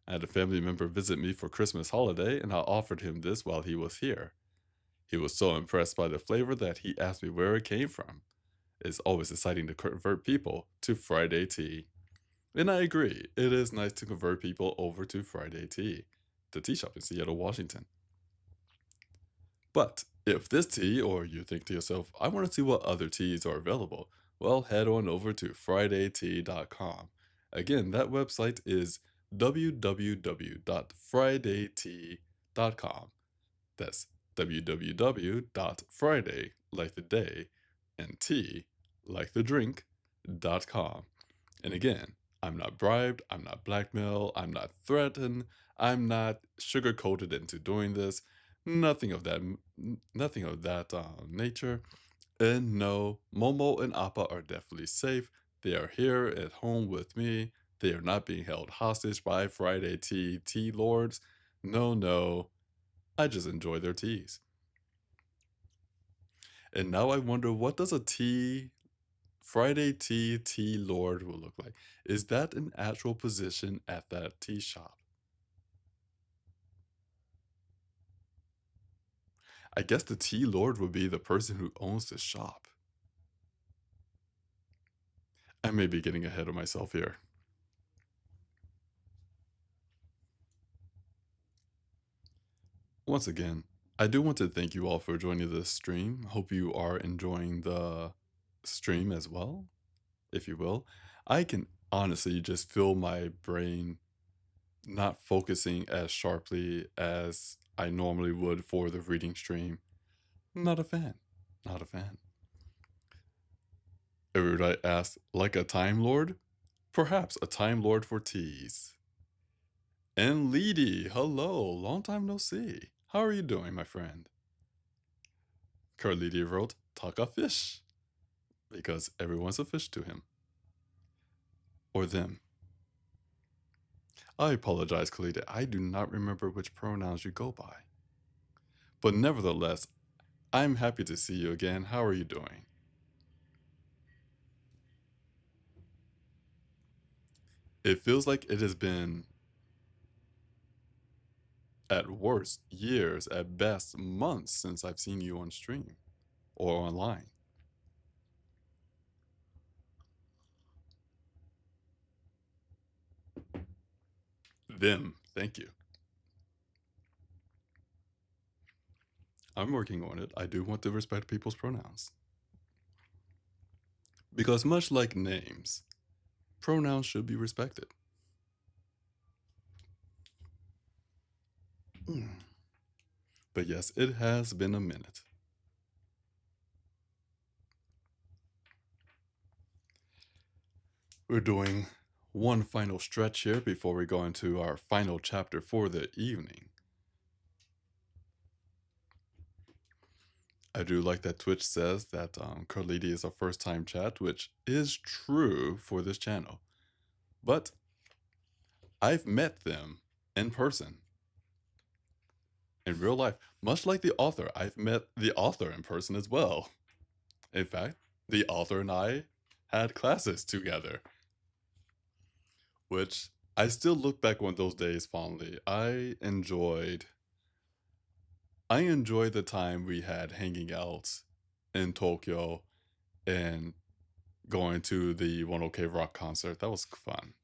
I had a family member visit me for Christmas holiday and I offered him this while he was here. He was so impressed by the flavor that he asked me where it came from. It's always exciting to convert people to Friday tea. And I agree, it is nice to convert people over to Friday tea, the tea shop in Seattle, Washington. But if this tea, or you think to yourself, I want to see what other teas are available, well, head on over to FridayTea.com. Again, that website is www.fridaytea.com. That's www.friday, like the day, and tea, like the drink.com. And again, I'm not bribed, I'm not blackmailed, I'm not threatened, I'm not sugar-coated into doing this. Nothing of that, nothing of that nature. And no, Momo and Appa are definitely safe. They are here at home with me. They are not being held hostage by Friday tea lords. No, no, I just enjoy their teas. And now I wonder, what does a Friday tea lord will look like? Is that an actual position at that tea shop? I guess the tea lord would be the person who owns the shop. I may be getting ahead of myself here. Once again, I do want to thank you all for joining this stream. Hope you are enjoying the stream as well, if you will. I can honestly just feel my brain not focusing as sharply as I normally would for the reading stream. Not a fan. Not a fan. Erudite asked, like a Time Lord? Perhaps a Time Lord for teas. And Leedy, hello, long time no see. How are you doing, my friend? Carlidi wrote, Taka fish. Because everyone's a fish to him. Or them. I apologize, Khalida. I do not remember which pronouns you go by. But nevertheless, I'm happy to see you again. How are you doing? It feels like it has been, at worst, years, at best, months since I've seen you on stream or online. Them, thank you. I'm working on it. I do want to respect people's pronouns. Because much like names, pronouns should be respected. But yes, it has been a minute. We're doing one final stretch here before we go into our final chapter for the evening. I do like that Twitch says that Carlidi is a first-time chat, which is true for this channel. But I've met them in person, in real life. Much like the author, I've met the author in person as well. In fact, the author and I had classes together, which I still look back on those days fondly. I enjoyed the time we had hanging out in Tokyo and going to the One OK Rock concert. That was fun.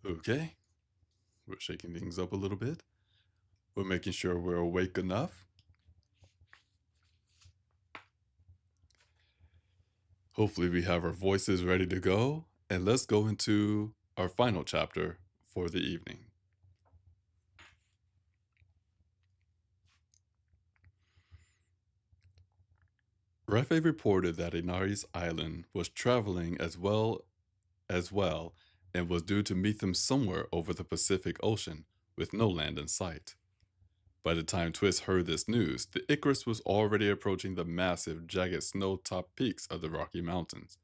Okay, we're shaking things up a little bit. We're making sure we're awake enough. Hopefully we have our voices ready to go, and let's go into our final chapter for the evening. Refe reported that Inari's island was traveling as well and was due to meet them somewhere over the Pacific Ocean with no land in sight. By the time Twist heard this news, the Icarus was already approaching the massive, jagged snow-topped peaks of the Rocky Mountains.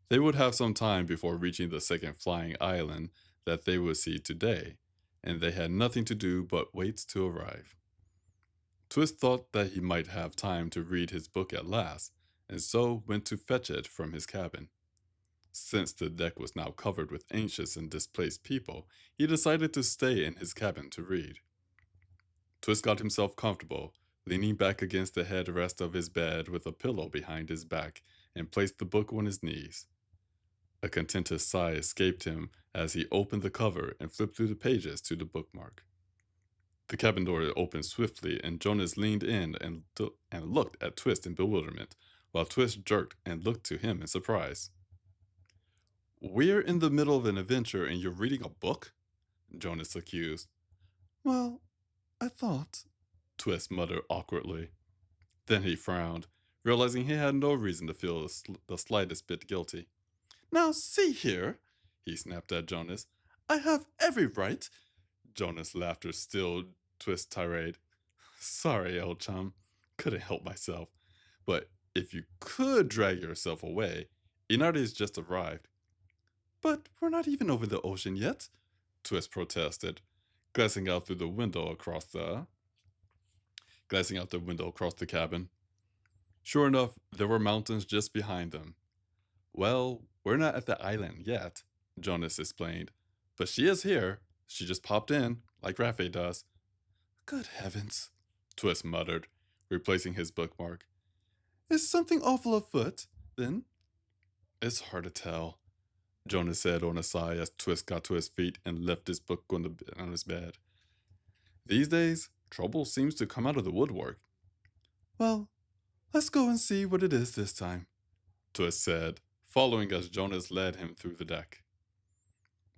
They would have some time before reaching the second flying island that they would see today, and they had nothing to do but wait to arrive. Twist thought that he might have time to read his book at last, and so went to fetch it from his cabin. Since the deck was now covered with anxious and displaced people, he decided to stay in his cabin to read. Twist got himself comfortable, leaning back against the headrest of his bed with a pillow behind his back, and placed the book on his knees. A contented sigh escaped him as he opened the cover and flipped through the pages to the bookmark. The cabin door opened swiftly, and Jonas leaned in and looked at Twist in bewilderment, while Twist jerked and looked to him in surprise. "We're in the middle of an adventure and you're reading a book?" Jonas accused. Well, I thought. Twist muttered awkwardly. Then he frowned, realizing he had no reason to feel the slightest bit guilty. Now, see here, He snapped at Jonas. I have every right. Jonas' laughter stilled Twist's tirade. "Sorry, old chum. Couldn't help myself. But if you could drag yourself away, Inardi's just arrived." But we're not even over the ocean yet. Twist protested, glancing out the window across the cabin. Sure enough, there were mountains just behind them. "Well, we're not at the island yet," Jonas explained. "But she is here. She just popped in, like Rafe does." Good heavens. Twist muttered, replacing his bookmark. Is something awful afoot, then? "It's hard to tell," Jonas said on a sigh as Twist got to his feet and left his book on his bed. "These days, trouble seems to come out of the woodwork." Well, let's go and see what it is this time, Twist said, following as Jonas led him through the deck.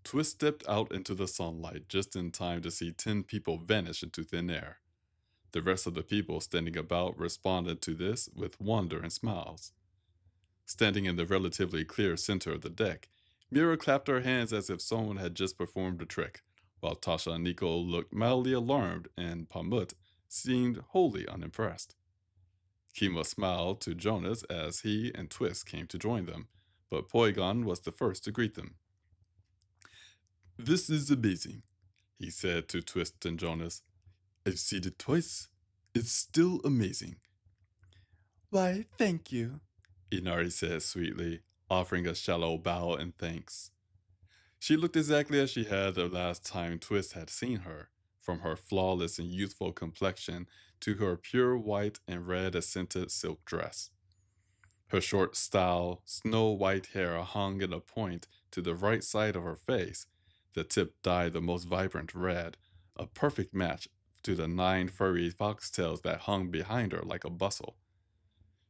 Twist stepped out into the sunlight just in time to see 10 people vanish into thin air. The rest of the people standing about responded to this with wonder and smiles. Standing in the relatively clear center of the deck, Mira clapped her hands as if someone had just performed a trick, while Tasha and Nico looked mildly alarmed and Pamut seemed wholly unimpressed. Kima smiled to Jonas as he and Twist came to join them, but Poigon was the first to greet them. "This is amazing," he said to Twist and Jonas. "I've seen it twice. It's still amazing." Why, thank you, Inari said sweetly, offering a shallow bow and thanks. She looked exactly as she had the last time Twist had seen her, from her flawless and youthful complexion to her pure white and red accented silk dress. Her short style, snow-white hair hung in a point to the right side of her face, the tip dyed the most vibrant red, a perfect match to the 9 furry foxtails that hung behind her like a bustle.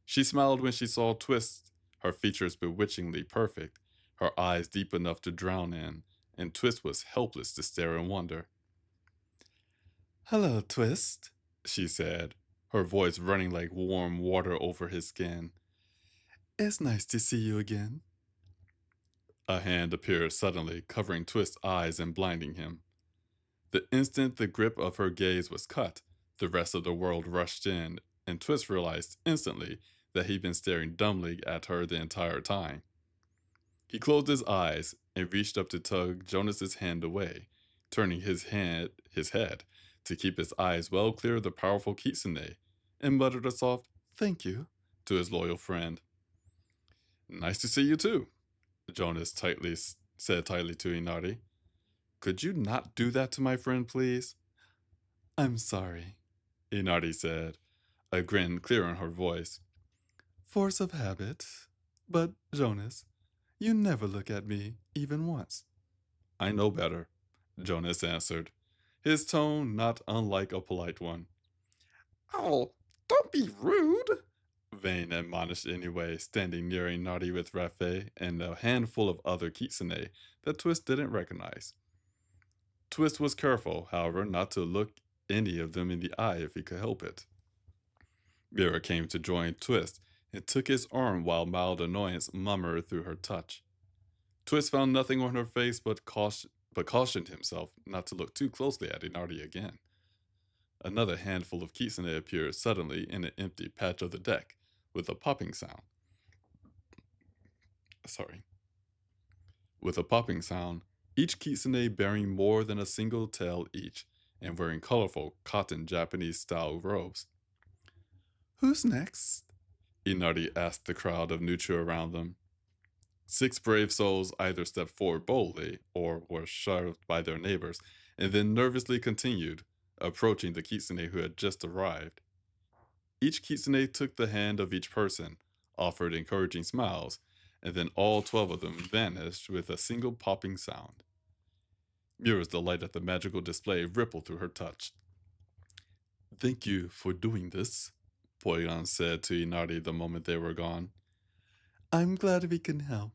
She smiled when she saw Twist, her features bewitchingly perfect, her eyes deep enough to drown in, and Twist was helpless to stare in wonder. Hello, Twist, she said, her voice running like warm water over his skin. It's nice to see you again. A hand appeared suddenly, covering Twist's eyes and blinding him. The instant the grip of her gaze was cut, the rest of the world rushed in, and Twist realized instantly that he'd been staring dumbly at her the entire time. He closed his eyes and reached up to tug Jonas's hand away, turning his head to keep his eyes well clear of the powerful Kitsune, and muttered a soft "thank you" to his loyal friend. "Nice to see you too," Jonas said tightly to Inari. "Could you not do that to my friend, please?" I'm sorry, Inari said, a grin clear in her voice. Force of habit. But, Jonas, you never look at me, even once. "I know better," Jonas answered, his tone not unlike a polite one. Oh, don't be rude, Vane admonished anyway, standing near Inari with Rafe and a handful of other Kitsune that Twist didn't recognize. Twist was careful, however, not to look any of them in the eye if he could help it. Mira came to join Twist and took his arm while mild annoyance murmured through her touch. Twist found nothing on her face but cautioned himself not to look too closely at Inari again. Another handful of Kitsune appeared suddenly in an empty patch of the deck, with a popping sound. With a popping sound, each kitsune bearing more than a single tail each, and wearing colorful cotton Japanese-style robes. Who's next? Inari asked the crowd of Nuchu around them. 6 brave souls either stepped forward boldly or were shoved by their neighbors, and then nervously continued, approaching the kitsune who had just arrived. Each kitsune took the hand of each person, offered encouraging smiles, and then all 12 of them vanished with a single popping sound. Mira's delight at the magical display rippled through her touch. Thank you for doing this, Poyon said to Inari the moment they were gone. I'm glad we can help.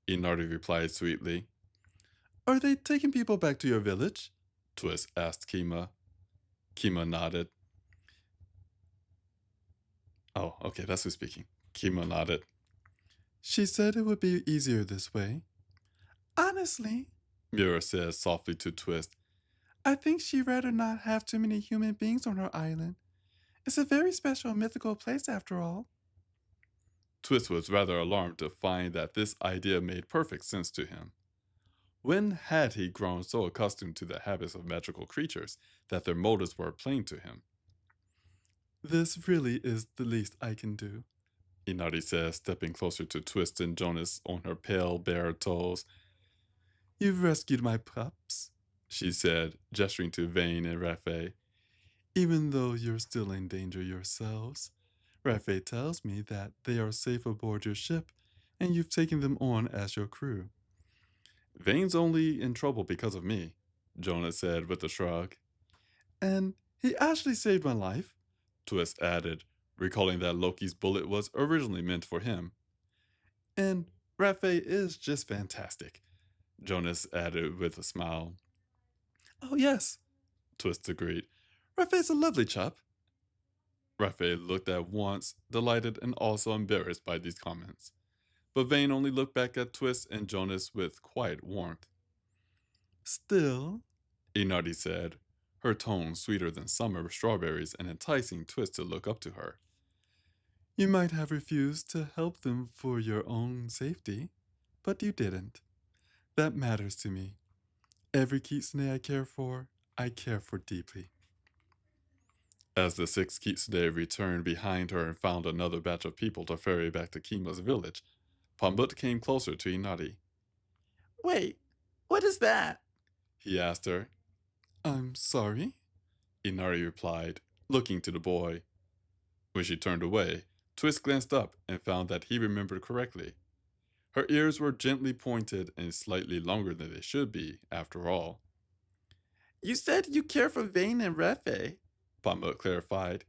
Inari replied sweetly. Are they taking people back to your village? Twist asked Kima. Kima nodded. Oh, okay, that's who's speaking. Kima nodded. She said it would be easier this way. Honestly, Mira said softly to Twist. I think she'd rather not have too many human beings on her island. It's a very special mythical place after all. Twist was rather alarmed to find that this idea made perfect sense to him. When had he grown so accustomed to the habits of magical creatures that their motives were plain to him? This really is the least I can do, Inari said, stepping closer to Twist and Jonas on her pale, bare toes. You've rescued my pups, She said, gesturing to Vane and Rafe. even though you're still in danger yourselves. Rafe tells me that they are safe aboard your ship, and you've taken them on as your crew. Vane's only in trouble because of me, Jonas said with a shrug. And he actually saved my life. Twist added, recalling that Loki's bullet was originally meant for him. And Rafe is just fantastic. Jonas added with a smile. Oh, yes, Twist agreed. Rafe's a lovely chap. Rafe looked at once, delighted and also embarrassed by these comments. But Vane only looked back at Twist and Jonas with quiet warmth. Still, Inari said, her tone sweeter than summer strawberries and enticing Twist to look up to her. you might have refused to help them for your own safety, but you didn't. That matters to me. Every kitsune I care for deeply. As the 6 kitsune returned behind her and found another batch of people to ferry back to Kima's village, Pambut came closer to Inari. Wait, what is that? He asked her. I'm sorry? Inari replied, looking to the boy. When she turned away, Twist glanced up and found that he remembered correctly. Her ears were gently pointed and slightly longer than they should be, after all. You said you care for Vane and Rafe. Pambut clarified.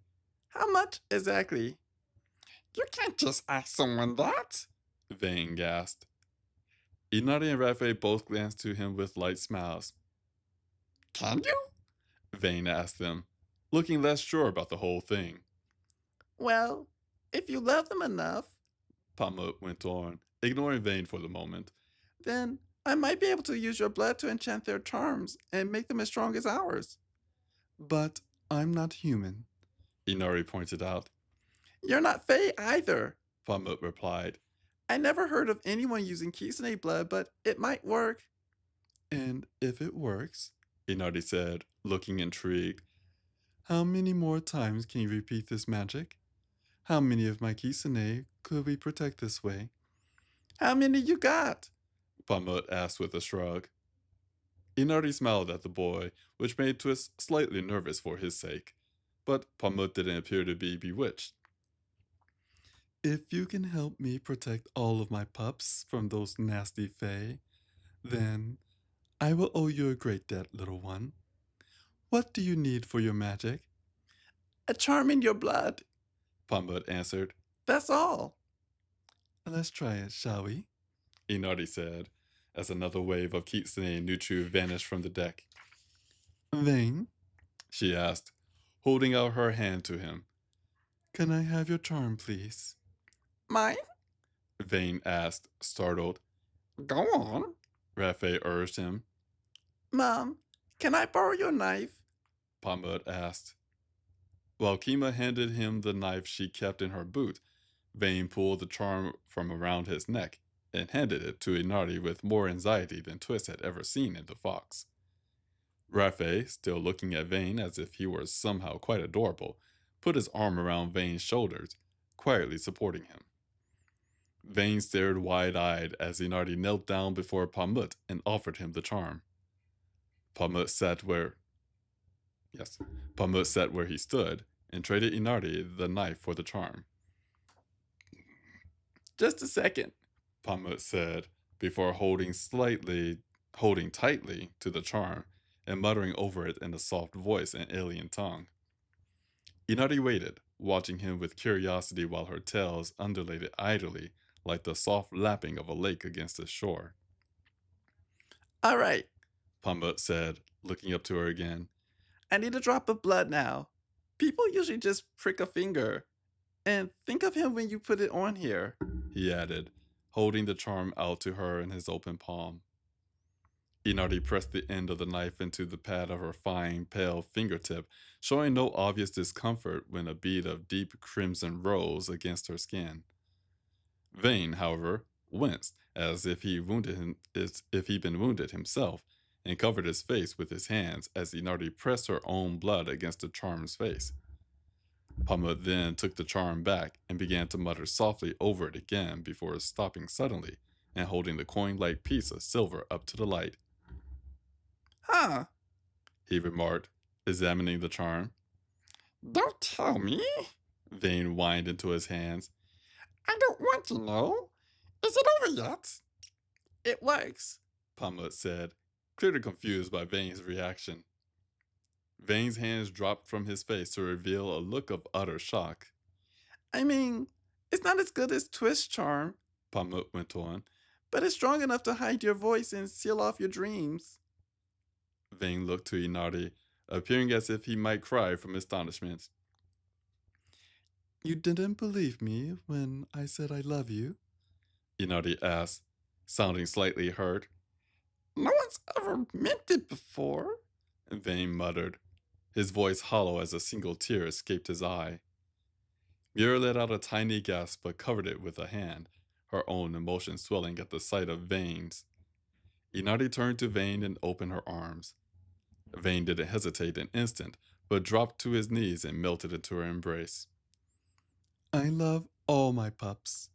How much exactly? You can't just ask someone that. Vane gasped. Inari and Rafe both glanced to him with light smiles. Can you? Vane asked them, looking less sure about the whole thing. Well, if you love them enough, Pambut went on, ignoring Vane for the moment. then I might be able to use your blood to enchant their charms and make them as strong as ours. But I'm not human. Inari pointed out. You're not Fae either. Pambut replied. I never heard of anyone using Kisane blood, but it might work. And if it works, Inari said, looking intrigued. How many more times can you repeat this magic? How many of my Kisane could we protect this way? How many you got? Pambut asked with a shrug. Inari smiled at the boy, which made Twist slightly nervous for his sake. But Pambut didn't appear to be bewitched. If you can help me protect all of my pups from those nasty fae, then I will owe you a great debt, little one. What do you need for your magic? A charm in your blood, Pambut answered. That's all. Let's try it, shall we? Inari said, as another wave of Kitsune and Nuchu vanished from the deck. Vane, She asked, holding out her hand to him. Can I have your charm, please? Mine? Vane asked, startled. Go on. Rafe urged him. Mom, can I borrow your knife? Pambut asked. While Kima handed him the knife she kept in her boot, Vane pulled the charm from around his neck. and handed it to Inari with more anxiety than Twist had ever seen in the fox. Rafe, still looking at Vane as if he were somehow quite adorable, put his arm around Vane's shoulders, quietly supporting him. Vane stared wide-eyed as Inari knelt down before Pamut and offered him the charm. Pamut sat where Yes, Pamut sat where he stood and traded Inari the knife for the charm. Just a second. Pamut said, before holding tightly to the charm and muttering over it in a soft voice and alien tongue. Inari waited, watching him with curiosity while her tails undulated idly like the soft lapping of a lake against the shore. All right, Pamut said, looking up to her again. I need a drop of blood now. People usually just prick a finger. And think of him when you put it on here. He added, holding the charm out to her in his open palm. Inari pressed the end of the knife into the pad of her fine, pale fingertip, showing no obvious discomfort when a bead of deep crimson rose against her skin. Vane, however, winced as if he'd been wounded himself, and covered his face with his hands as Inari pressed her own blood against the charm's face. Pamut then took the charm back and began to mutter softly over it again before stopping suddenly and holding the coin-like piece of silver up to the light. Huh. He remarked, examining the charm. Don't tell me. Vane whined into his hands. I don't want to know. Is it over yet? It works, Pamut said, clearly confused by Vane's reaction. Vane's hands dropped from his face to reveal a look of utter shock. I mean, it's not as good as Twist charm, Pamut went on, but it's strong enough to hide your voice and seal off your dreams. Vane looked to Inari, appearing as if he might cry from astonishment. You didn't believe me when I said I love you? Inari asked, sounding slightly hurt. No one's ever meant it before. Vane muttered, his voice hollow as a single tear escaped his eye. Mira let out a tiny gasp but covered it with a hand, her own emotion swelling at the sight of Vane's. Inari turned to Vane and opened her arms. Vane didn't hesitate an instant, but dropped to his knees and melted into her embrace. I love all my pups,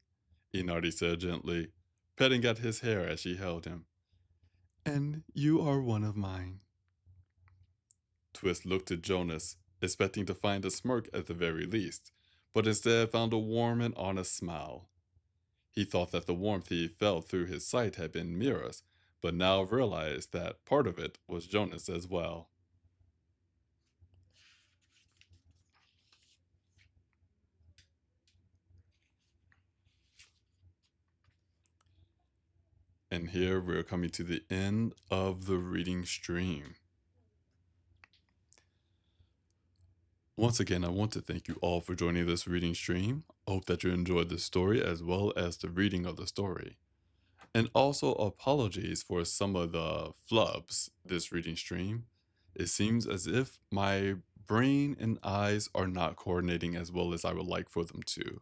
Inari said gently, petting at his hair as she held him. And you are one of mine. Twist looked at Jonas, expecting to find a smirk at the very least, but instead found a warm and honest smile. He thought that the warmth he felt through his sight had been Mira's, but now realized that part of it was Jonas as well. And here we're coming to the end of the reading stream. Once again, I want to thank you all for joining this reading stream. I hope that you enjoyed the story as well as the reading of the story. And also apologies for some of the flubs this reading stream. It seems as if my brain and eyes are not coordinating as well as I would like for them to.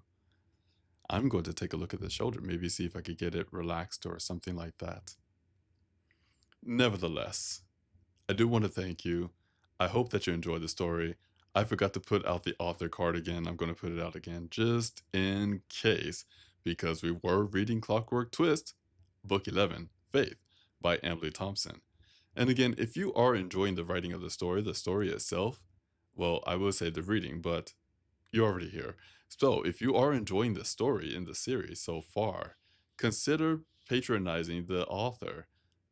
I'm going to take a look at the shoulder, maybe see if I could get it relaxed or something like that. Nevertheless, I do want to thank you. I hope that you enjoyed the story. I forgot to put out the author card again. I'm going to put it out again just in case, because we were reading Clockwork Twist, Book 11, Faith, by Emily Thompson. And again, if you are enjoying the writing of the story itself, well, I will say the reading, but you're already here. So if you are enjoying the story in the series so far, consider patronizing the author.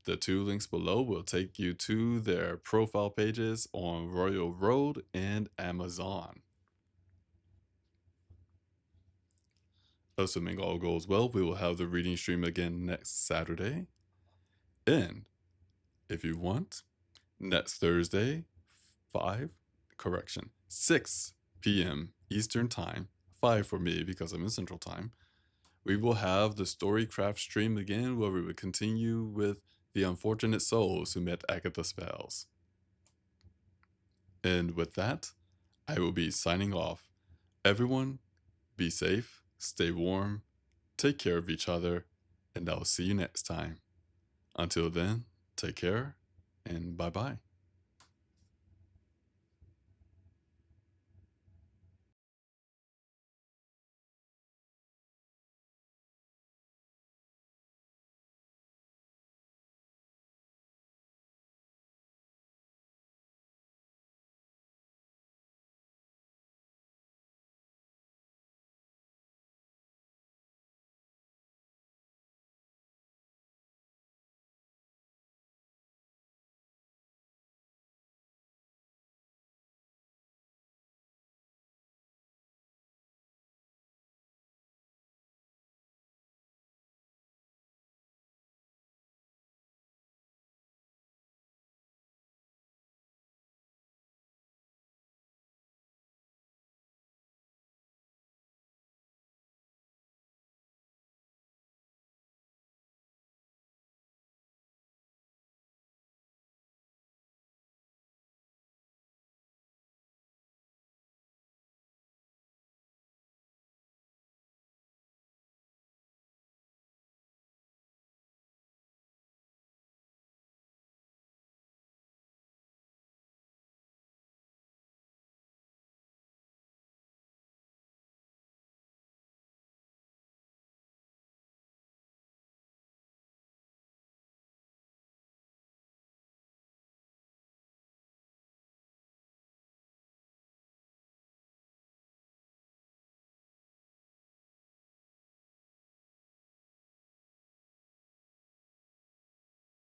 The 2 links below will take you to their profile pages on Royal Road and Amazon. Assuming all goes well, we will have the reading stream again next Saturday. And if you want, next Thursday, 6 p.m. Eastern Time, 5 for me because I'm in Central Time, we will have the Storycraft stream again where we will continue with the unfortunate souls who met Agatha Spells. And with that, I will be signing off. Everyone, be safe, stay warm, take care of each other, and I'll see you next time. Until then, take care and bye bye.